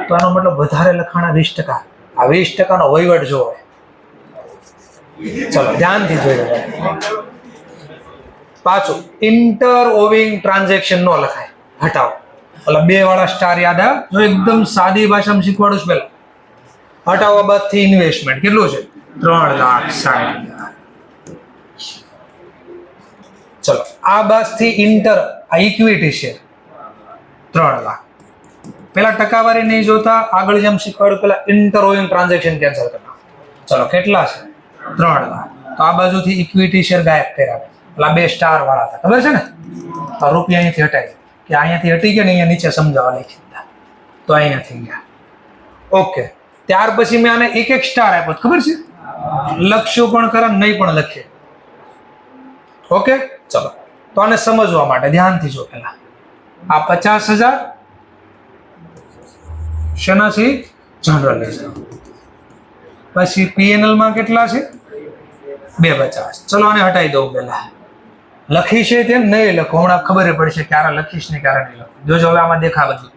તો આનો મતલબ વધારે લખાણા 20%. આ 20% નો વહીવટ જોવો. ચલો ધ્યાનથી જોઈ. પાછું ઇન્ટર ઓવિંગ ટ્રાન્ઝેક્શન નો લખાય, હટાવો. એટલે 2 વાળા સ્ટાર યાદ આવે. જો એકદમ સાદી ભાષામાં શીખવાડું છું પેલા. હટાવવા બાદથી ઇન્વેસ્ટમેન્ટ કેટલું છે? 3,60,000. ચલો આ બાદથી ઇન્ટર આ ઇક્વિટી શેર 3 લાખ. પેલા ટકાવારી નહીં જોતા, આગળ જેમ શીખવાડ્યું પેલા ઇન્ટર ઓવિંગ ટ્રાન્ઝેક્શન કેન્સલ કરતા. ચલો કેટલા છે? 3 લાખ. તો આ બાજુથી ઇક્વિટી શેર ગાયબ કર્યા. પેલા 2 સ્ટાર વાળા હતા, ખબર છે ને? આ રૂપિયા અહીંથી હટાવી, કે અહીંયાથી હટી ગયા ને અહીંયા નીચે સમજાવવા લખી દીધા, તો અહીંયાથી ગયા. ઓકે, ત્યાર પછી મેં આને એક સ્ટાર આપ્યો, ખબર છે? લખ્યું પણ ખરા, નહીં પણ લખીએ. ઓકે ચલો, તો આને સમજવા માટે ધ્યાનથી જો. પેલા આ 50,000 શેનાથી? જનરલાઇઝ. પછી પીએનએલ માં કેટલા છે? 250. ચલો આને હટાવી દઉં. પેલા લખી છે તેમ નહીં લખો, હમણાં ખબર પડશે ક્યારે લખીશ ને ક્યારે નહીં લખો. જોજો હવે આમાં દેખા બધું.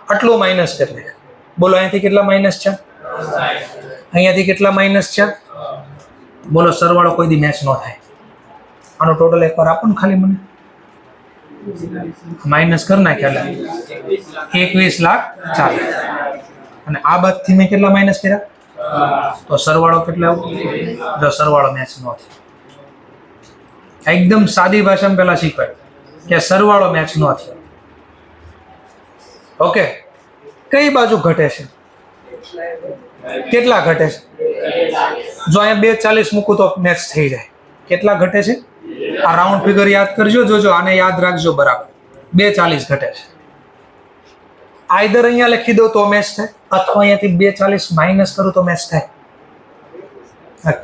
આટલું માઇનસ કરી લે. બોલો અહીંયાથી કેટલા માઇનસ છે? અહીંયાથી કેટલા માઇનસ છે? બોલો સરવાળો કોઈ દી મેચ ન થાય. આનો ટોટલ એકવાર આપો ને ખાલી મને. માઇનસ કરી નાખ્યા, 21,40,000. અને આ બાદથી મેં કેટલા માઇનસ કર્યા? તો સરવાળો કેટલા આવ્યો? જો સરવાળો મેચ ન થાય. એકદમ સાદી ભાષામાં પેલા શીખવાય કે સરવાળો મેચ ન થયો. ઓકે, કઈ બાજુ ઘટે છે? કેટલા ઘટે છે? જો અહીંયા 240 મૂકું તો મેચ થઈ જાય. કેટલા ઘટે છે? આ રાઉન્ડ ફિગર યાદ કરજો. જોજો આને યાદ રાખજો બરાબર. 240 ઘટે છે. આઈધર અહીંયા લખી દો તો મેચ થાય, અથવા અહીંયાથી 240 માઇનસ કરું તો મેચ થાય.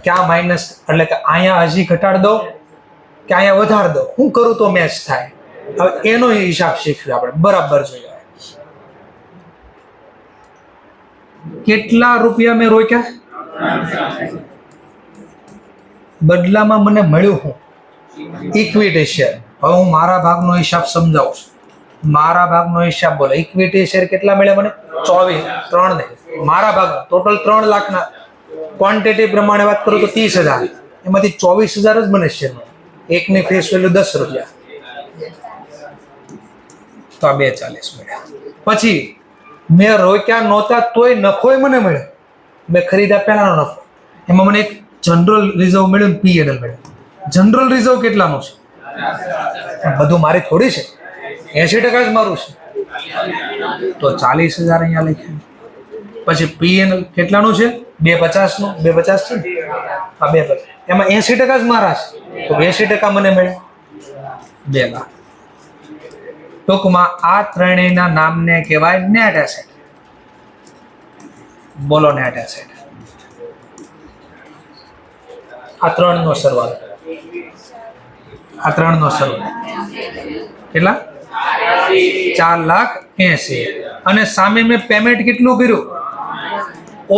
ક્યાં માઇનસ? એટલે કે અહીંયા હજી ઘટાડ દો કે અહીંયા વધાર દો, હું કરું તો મેચ થાય. હવે એનો હિસાબ શીખ્યું આપણે બરાબર. જોઈએ કેટલા રૂપિયા મેં રોક્યા, બદલામાં મને મળ્યું હું ઇક્વિટી શેર. હવે હું મારા ભાગનો હિસાબ સમજાવું છું. મારા ભાગનો હિસાબ બોલો. ઇક્વિટી શેર કેટલા મળ્યા મને? 24. 3 ને મારા ભાગ ટોટલ 3 લાખના ક્વોન્ટિટી પ્રમાણે વાત કરું તો 30,000. એમાંથી 24,000 જ મને શેર મળે. એકની ફેસ વેલ્યુ 10 રૂપિયા. તો આ 240 મળ્યા. પછી મેં રોક્યા નહોતા તોય નફો મને મળ્યો. મેં ખરીદ્યા પહેલાનો નફો. એમાં મને એક જનરલ રિઝર્વ મળ્યું ને પીએનએલ મળ્યું. જનરલ રિઝર્વ કેટલાનું છે? બધું મારી થોડી છે, 80% જ મારું છે. તો 40,000 અહીંયા લખ્યું. પછી પીએનએલ કેટલાનું છે? 250 નું. 250 છે ને? હા 250. એમાં 80% જ મારા છે, તો 80% મને મળ્યા 2 લાખ. ટૂંકમાં આ ત્રણેયના નામને કહેવાય નેટ એસેટ. બોલો નેટ એસેટ. આ ત્રણનો સરવાળો. આ ત્રણનો સરવાળો કેટલા? 4,80,000. અને સામે મેં પેમેન્ટ કેટલું કર્યું?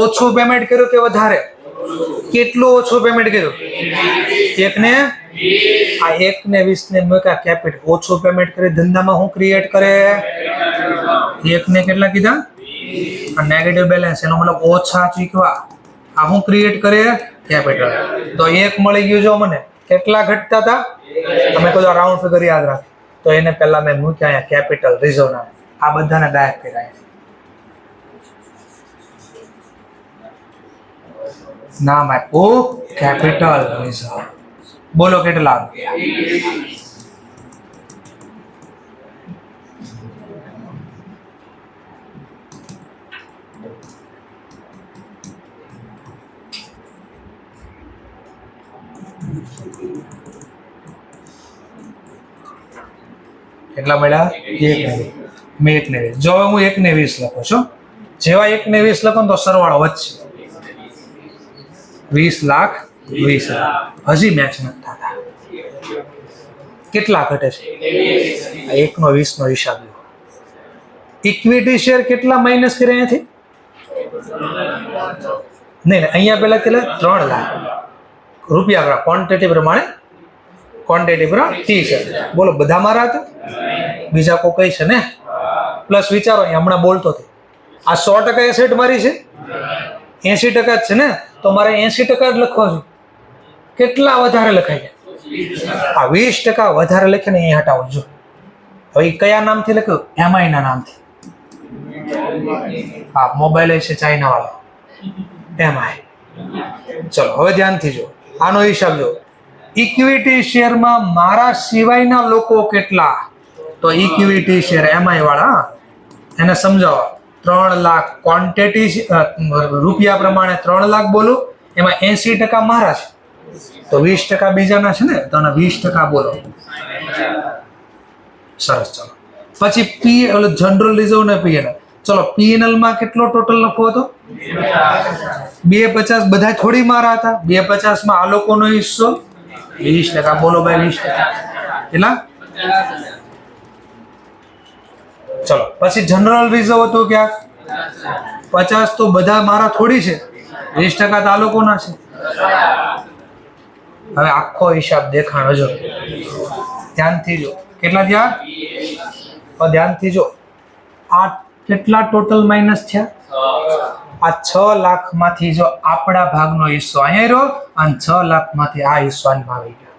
ઓછું પેમેન્ટ કર્યું કે વધારે? કેટલું ઓછું પેમેન્ટ કર્યું? 1,20 મૂક્યા કેપિટલ. ઓછું પેમેન્ટ કરી ધંધામાં હું ક્રિએટ કરે? 1 કેટલા કીધા? Negative balance. એનો મતલબ ઓછા ચૂકવા. આ હું ક્રિએટ કરે? કેપિટલ. તો 1 મળી ગયું. જો મને કેટલા ઘટતા હતા? તમે કહો રાઉન્ડ ફિગર યાદ રાખ. તો એને પહેલા મેં મૂક્યા અહીંયા કેપિટલ રિઝર્વ ના. આ બધાને ગાયબ કર્યા. નામ આપ્યું કેપિટલ રિઝર્વ. બોલો કેટલા? કેટલા મળ્યા? 1 મેં 1,20. જો હું 1,20 લખું છું. જેવા 1,20 લખો ને તો સરવાળો વધશે. 20,20,000. હજી મેચ નથી થતા. કેટલા ઘટે છે? 1/20 નો હિસાબ. ઇક્વિટી શેર કેટલા માઇનસ કરે અહીંયાથી? નહીં, અહીંયા પેલા કેટલા? 3 લાખ રૂપિયા. ક્વોન્ટિટી પ્રમાણે ક્વોન્ટિટી પર 30,000. બોલો બધા મારા હતા? બીજા કોઈ કઈ છે ને? પ્લસ વિચારો, હમણાં બોલતો હતો આ 100% એસેટ મારી છે, 80% જ છે ને, તો મારે 80% જ લખવા છે. કેટલા વધારે લખાય? આ 20% વધારે લખે ને એ હટાવો. જો હવે કયા નામથી લખ્યું? એમઆઈ ના નામથી. હા, મોબાઈલ છે ચાઇના વાળો એમઆઈ. ચલો હવે ધ્યાનથી જો આનો હિસાબ જો. ઇક્વિટી શેરમાં મારા સિવાયના લોકો કેટલા? તો ઇક્વિટી શેર એમઆઈ વાળા એને સમજાવો. 3 લાખ ક્વોન્ટિટી રૂપિયા પ્રમાણે 3 લાખ બોલું, એમાં 80% મારા છે, તો 20% બીજાના છે ને, તો 20% બોલો. સરસ. ચલો પછી પી જનરલ રિઝર્વ ને પીએનએલ. ચલો પીએનએલ માં કેટલો ટોટલ લખવો હતો? 250. બધા થોડી મારા હતા. 250 માં આ લોકોનો હિસ્સો 20%. બોલો ભાઈ 20%. કેટલા? ચલો પછી જનરલ રિઝર્વ હતું ક્યાં? 50. તો બધા મારા થોડી છે, 20% તો આ લોકોના છે. હવે આખો હિસાબ દેખાણો જો, ધ્યાનથી જો. કેટલા થયા? ધ્યાનથી જો. આ કેટલા ટોટલ માઇનસ છે? આ 6 લાખ માંથી જો આપણા ભાગનો હિસ્સો અહીંયા રહ્યો અને 6 લાખ માંથી આ હિસ્સો આમાં આવી ગયો.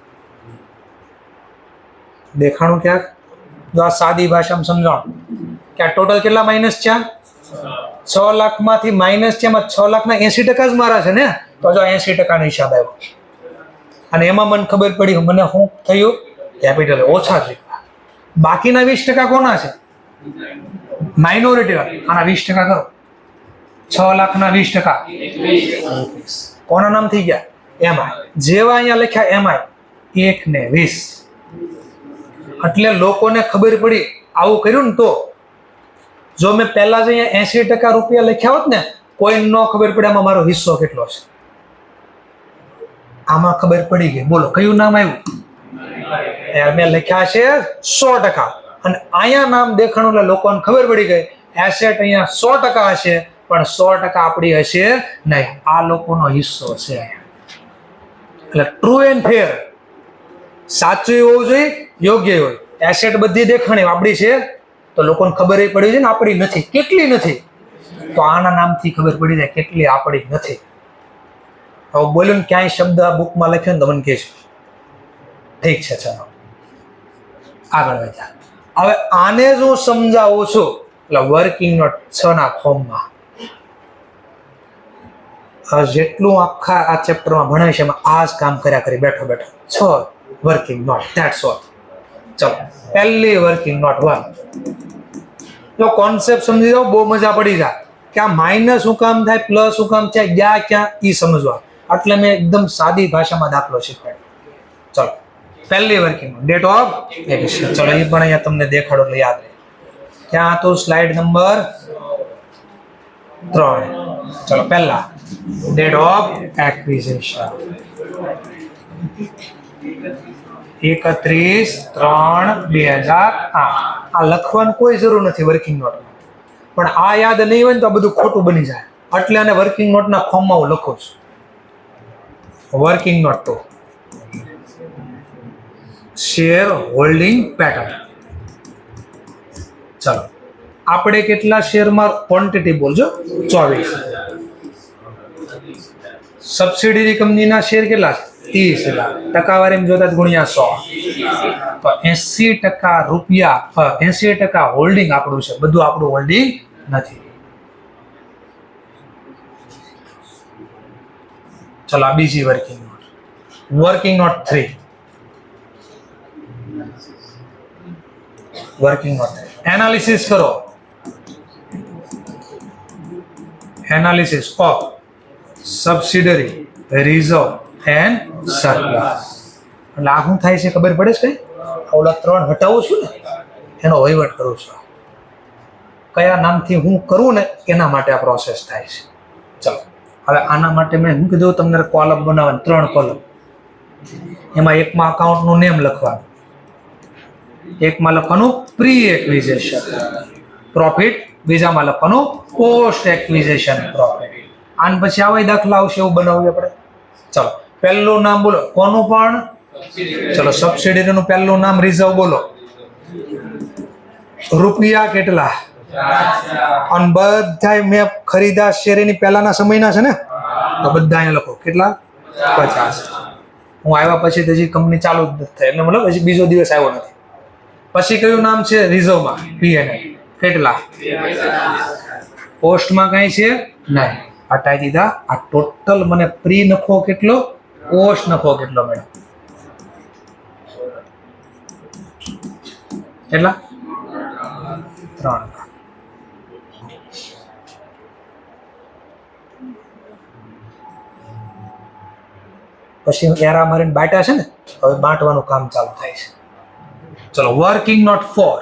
દેખાણું ક્યાંક? જો આ સાદી ભાષામાં સમજાણું કે આ ટોટલ કેટલા માઇનસ છે? 6 લાખ માંથી માઇનસ છે, એમાં 6 લાખના 80% જ મારા છે ને, તો જો 80% નો હિસાબ આવ્યો. અને એમાં મને ખબર પડી મને શું થયું? કેપિટલ ઓછા છે. બાકીના 20% કોના છે? માઇનોરિટી. આના 20% કરો. 6 લાખના 20% કોના નામ થઈ ગયા? એમઆઈ. જેવા અહીંયા લખ્યા એમઆઈ 1,20. એટલે લોકોને ખબર પડી આવું કર્યું ને. તો જો મેં પહેલા જ અહીંયા 80% રૂપિયા લખ્યા હોત ને, કોઈ ન ખબર પડે આમાં મારો હિસ્સો કેટલો છે. આમાં ખબર પડી ગઈ. બોલો કયું નામ આવ્યું? મેં લખ્યા છે 100%. અને અહીંયા નામ દેખાણું એટલે લોકોને ખબર પડી ગઈ એસેટ અહીંયા 100% હશે, પણ 100% આપણી હશે નહીં. આ લોકોનો હિસ્સો છે. એટલે ટ્રુ એન્ડ ફેર, સાચું હોવું જોઈએ, યોગ્ય હોય. એસેટ બધી દેખાણી આપણી છે, તો લોકોને ખબર પડી છે ને આપણી નથી. કેટલી નથી? તો આના નામથી ખબર પડી જાય કેટલી આપણી નથી. હવે બોલ્યું ને ક્યાંય શબ્દ આ બુકમાં લખ્યો ને તો મને કહેજો. ઠીક છે, ચાલો આગળ વધ્યા. હવે આને જો સમજાવું છું એટલે વર્કિંગ નોટ 6 ના ફોર્મમાં જેટલું આખા આ ચેપ્ટરમાં ભણાય છે એમાં આ જ કામ કર્યા કરી બેઠો 6 વર્કિંગ નોટ. That's all. ચલો પહેલી વર્કિંગ નોટ 1. જો કોન્સેપ્ટ સમજી જાઓ બહુ મજા પડી જાય કે આ માઇનસ શું કામ થાય, પ્લસ શું કામ થાય, ગયા ક્યાં એ સમજવા. એટલે મેં એકદમ સાદી ભાષામાં દાખલો શીખવાડ્યો. ચલો પહેલી વર્કિંગ ડેટ ઓફ એક્વિઝિશન. ચલો એ પણ અહીંયા તમને દેખાડો એટલે યાદ રહે. ક્યાં હતું? Slide number 3. ચલો પહેલા ડેટ ઓફ એક્વિઝિશન 31/3/2008. આ લખવાનું કોઈ જરૂર નથી વર્કિંગ નોટમાં, પણ આ યાદ નહીં હોય ને તો બધું ખોટું બની જાય. એટલે આને વર્કિંગ નોટના ફોર્મમાં હું લખું છું. વર્કિંગ નોટ તો શેર હોલ્ડિંગ પેટર્ન. ચલો આપણે કેટલા શેરમાં ક્વોન્ટિટી બોલજો? 24. સબસિડિયરી કંપનીના શેર કેટલા છે? 30 લાખ. ટકાવારી જોતા ગુણ્યા 100 તો 80% રૂપિયા 80% હોલ્ડિંગ આપણું છે. બધું આપણું હોલ્ડિંગ નથી. ચલો આ બીજી working note. Working note 3. Working note analysis કરો. Analysis of subsidiary reserve and surplus. એટલે આ શું થાય છે ખબર પડે છે? કઈ ઓલા 3 હટાવું છું ને એનો વહીવટ કરું છું. કયા નામથી હું કરું ને એના માટે આ પ્રોસેસ થાય છે. ચલો હવે આના માટે મેં શું કીધું તમને? કોલમ બનાવવાની 3 કોલમ. એમાં એકમાં અકાઉન્ટનું નેમ લખવાનું, એકમાં લખવાનું પ્રી એક્વિઝિશન પ્રોફિટ, બીજામાં લખવાનું પોસ્ટ એક્વિઝિશન પ્રોફિટ. આન પછી આવા દાખલા આવશે એવું બનાવ્યું આપણે. ચલો પહેલું નામ બોલો કોનું પણ? ચલો સબસિડીનું પહેલું નામ રિઝર્વ બોલો. રૂપિયા કેટલા? અને બધા મેં ખરીદા શેર એની પહેલાના સમયના છે ને, તો બધા અહીંયા લખો. કેટલા? 50. હું આવ્યા પછી હજી કંપની ચાલુ જ નથી થઈ, એટલે મતલબ હજી બીજો દિવસ આવ્યો નથી. પછી કયું નામ છે? રિઝર્વમાં P&L કેટલા? પોસ્ટમાં કઈ છે નહીં, હટાઈ દીધા. આ ટોટલ મને પ્રી નફો કેટલો, પોસ્ટ નફો કેટલો મળ્યો? કેટલા? 3 લાખ. પછી એરા મારીને બાટા છે ને, હવે બાંટવાનું કામ ચાલુ થાય છે. ચલો વર્કિંગ નોટ 4.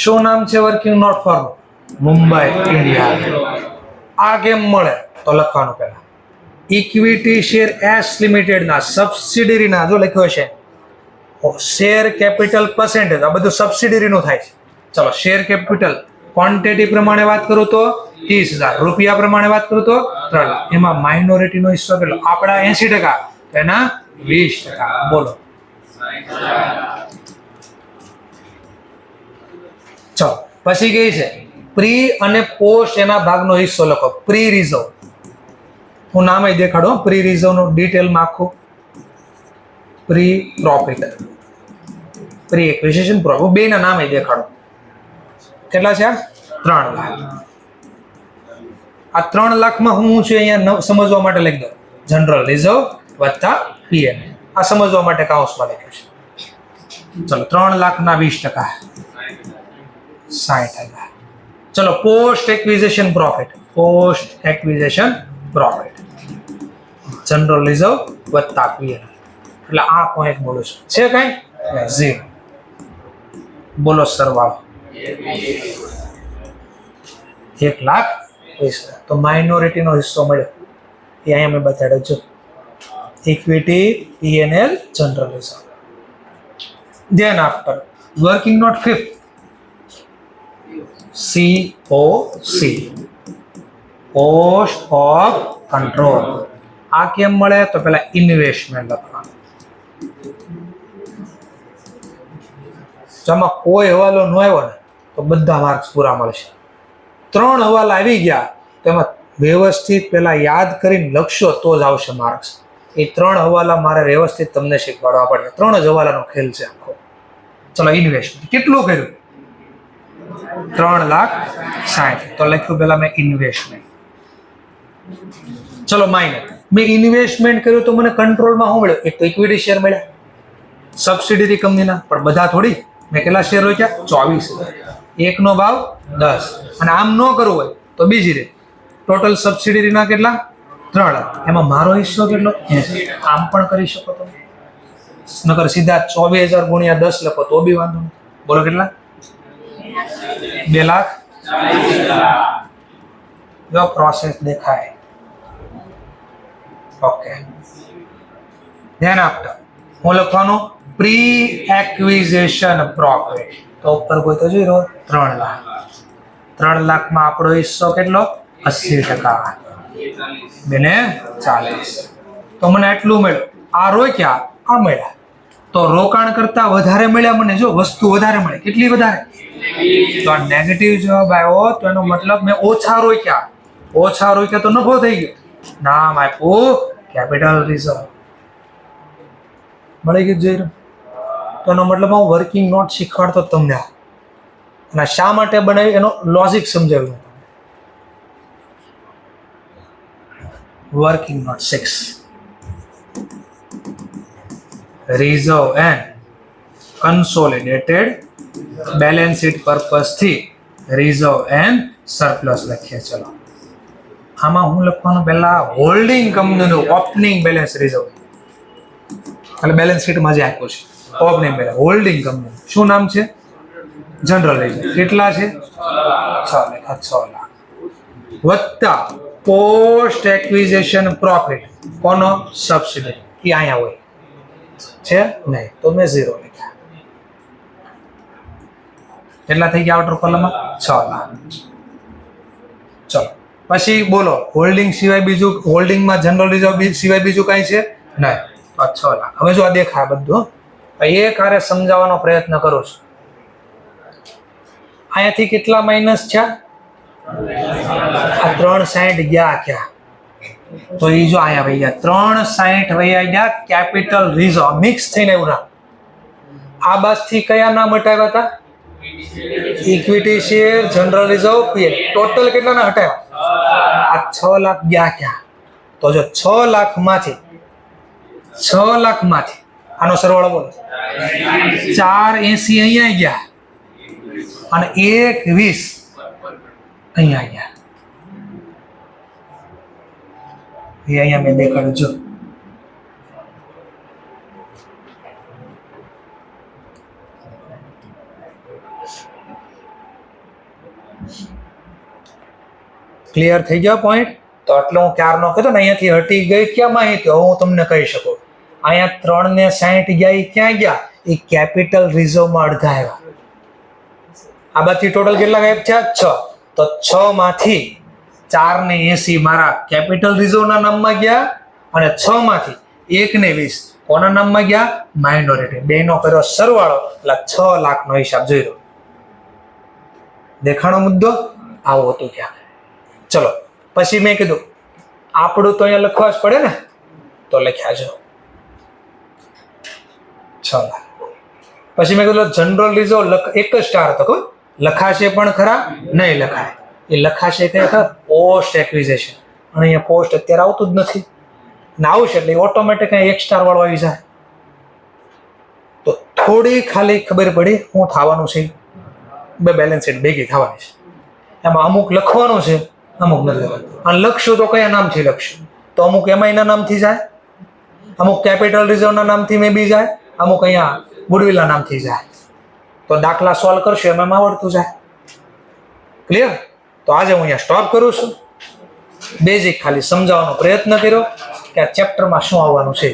શું નામ છે વર્કિંગ નોટ 4? મુંબઈ ઇન્ડિયા. આ કેમ મળે તો લખવાનું પહેલા ઇક્વિટી શેર એસ લિમિટેડ ના સબસિડરી ના જો લખ્યો છે શેર કેપિટલ પર્સેન્ટેજ. આ બધું સબસિડરી નું થાય છે. ચલો શેર કેપિટલ ક્વોન્ટિટી પ્રમાણે વાત કરું તો 30,000, રૂપિયા પ્રમાણે વાત કરું તો 3 લાખ. એમાં માઇનોરિટી નો હિસ્સો કેટલો? આપણા 80%, એના 20%. બોલો. ચલો પછી કઈ છે? પ્રી અને પોસ્ટ એના ભાગનો હિસ્સો લખો. પ્રી રિઝર્વ હું નામે દેખાડો. પ્રી રિઝર્વ નું ડિટેલમાં આખું pre profit, pre acquisition profit બે ના નામે દેખાડો. કેટલા છે? 3 લાખ. આ 3 લાખમાં હું છે અહીંયા સમજવા માટે લખી દો જનરલ રિઝર્વ વત્તા P&L. આ સમજવા માટે કાઉન્સમાં લખ્યું છે. ચલો 3 લાખના 20%, 60,000. ચલો post acquisition profit, post acquisition profit general reserve વત્તા P&L. એટલે આ પોઈન્ટ બોલું છું. છે કઈ? 0. બોલો સરવાળો 1,20,000. તો માઇનોરિટી નો હિસ્સો મળ્યો એ અહીંયા મેં બતાડ્યો છું. Equity, P&L, general reserve. Then after working note 5, COC, cost of control. આ કેમ મળે તો પેલા ઇન્વેસ્ટમેન્ટ લખવાનું. જેમાં કોઈ હવાલો ન આવ્યો ને તો બધા માર્ક્સ પૂરા મળશે. 3 હવાલા આવી ગયા તેમાં વ્યવસ્થિત પેલા યાદ કરીને લખશો તો જ આવશે માર્ક્સ. એ 3 હવાલા મારે વ્યવસ્થિત તમને શીખવાડવા પડે. 3 જ હવાલાનો ખેલ છે આખો. ચલો ઇન્વેસ્ટમેન્ટ કેટલું કર્યું? 3,60,000. તો લખ્યું પેલા મેં ઇન્વેસ્ટમેન્ટ. ચલો માઇનસ મેં ઇન્વેસ્ટમેન્ટ કર્યું તો મને કંટ્રોલમાં શું મળ્યું? એક તો ઇક્વિટી શેર મળ્યા સબસિડરી કંપનીના, પણ બધા થોડી. મેં કેટલા શેર રોક્યા? 24,000. એકનો ભાવ 10. અને આમ ન કરવું હોય તો બીજી રીતે ટોટલ સબસિડરીના કેટલા? 3 લાખ. એમાં મારો હિસ્સો કેટલો? 80. આમ પણ કરી શકો તમે. નકર સીધા 24,000 ગુણ્યા 10 લખો તો બી વાંધો નહીં. બોલો કેટલા? 2,40,000. જો પ્રોસેસ દેખાય. ઓકે, ધ્યાન આપતા હું લખવાનું પ્રી એક્વિઝિશન પ્રોફિટ. તો ઉપર કોઈ તો 3 લાખ. 3 લાખમાં આપણો હિસ્સો કેટલો? 80%. બેને 40. તો મને એટલું મળ્યું. આ રોક્યા, આ મળ્યા. તો રોકાણ કરતા વધારે મળ્યા મને. જો વસ્તુ વધારે મળે. કેટલી વધારે? તો આ નેગેટિવ જવાબ આવ્યો તો એનો મતલબ મેં ઓછા રોક્યા. ઓછા રોક્યા તો નફો થઈ ગયો. નામ આપ્યું કેપિટલ રિઝર્વ. મળી ગયું જોઈ. તો એનો મતલબ હું વર્કિંગ નોટ શીખવાડતો તમને. અને શા માટે બનાવી એનો લોજિક સમજાવ્યું. Working note 6 reserve and consolidated balance sheet purpose થી રિઝર્વ એન્ડ સરપ્લસ લખીએ. ચલો આમાં હું લખવાનું પહેલા હોલ્ડિંગ કંપનીનું ઓપનિંગ બેલેન્સ રિઝર્વ એટલે બેલેન્સ શીટમાં જે આપ્યું છે ઓપનિંગ બેલેન્સ હોલ્ડિંગ કંપની શું નામ છે? General reserve. કેટલા છે? 6 લાખ વત્તા પોસ્ટ એક્વિઝિશન પ્રોફિટ. કોનો? સબસિડી. એ અહીંયા હોય છે નહીં તો મેં 0 લખ્યા. કેટલા થઈ ગયા આઉટર કોલમમાં? 6 લાખ. ચલો પછી બોલો હોલ્ડિંગ સિવાય બીજું, હોલ્ડિંગમાં જનરલ રિઝર્વ સિવાય બીજું કાંઈ છે નહીં. 6 લાખ. હવે જો આ દેખાય બધું એક હારે સમજાવવાનો પ્રયત્ન કરું છું. અહીંયાથી કેટલા માઇનસ છે? આ 360 ગયા ક્યાં? તો એ જો અહીંયા વહી ગયા 360 વહી ગયા કેપિટલ રિઝર્વ મિક્સ થઈને આવ્યું ના. આ બાજથી કયા નામ હટાવ્યા હતા? Equity share, general reserve, PL. ટોટલ કેટલાના હટાવ્યા? આ 6 લાખ ગયા ક્યાં? તો જો 6 લાખમાંથી આનો સરવાળો બોલો. 480 અહીંયા ગયા અને 120 અહીંયા ગયા. એ અહીંયા મેં દેખાડ્યું જો. ક્લિયર થઈ ગયો પોઈન્ટ? તો એટલે હું ક્યારનો કહેતો ને અહીંયાથી હટી ગઈ ક્યાં માહિતી હું તમને કહી શકું. અહીંયા 3 ને 60 ગયા એ ક્યાં ગયા? એ કેપિટલ રિઝર્વમાં અડધા આવ્યા. આ બાજુ ટોટલ કેટલા ગાયબ છે? 6. તો 6 માંથી 4 ને 80 મારા કેપિટલ રિઝર્વના નામમાં ગયા અને 6 માંથી 1 ને 20 કોના નામમાં ગયા? માઇનોરિટી. બેનો કર્યો સરવાળો એટલે 6 લાખનો હિસાબ જોઈ લો. દેખાણો મુદ્દો આવો હતો ક્યાં? ચલો પછી મેં કીધું આપણું તો અહીંયા લખવા જ પડે ને, તો લખ્યા જો 6 લાખ. પછી મેં કીધું જનરલ રિઝર્વ એક જ સ્ટાર હતો. લખાશે પણ ખરા? નહીં લખાય. એ લખાશે કે પોસ્ટ એક્વિઝિશન. અને અહીંયા પોસ્ટ અત્યારે આવતું જ નથી ને આવશે એટલે ઓટોમેટિક એક સ્ટાર વાળો આવી જાય. તો થોડી ખાલી ખબર પડી શું થવાનું છે. બે બેલેન્સ શીટ ભેગી થવાની છે. એમાં અમુક લખવાનું છે, અમુક નથી લખવાનું. અને લખશું તો કયા નામથી લખશું? તો અમુક એમઆઈના નામથી જાય, અમુક કેપિટલ રિઝર્વના નામથી મે બી જાય, અમુક અહીંયા ગુડવિલના નામથી જાય. તો દાખલા સોલ્વ કરશું એમાં આવડતું જાય. ક્લિયર? તો આજે હું અહીંયા સ્ટોપ કરું છું. બેઝિક ખાલી સમજાવવાનો પ્રયત્ન કર્યો કે આ ચેપ્ટરમાં શું આવવાનું છે.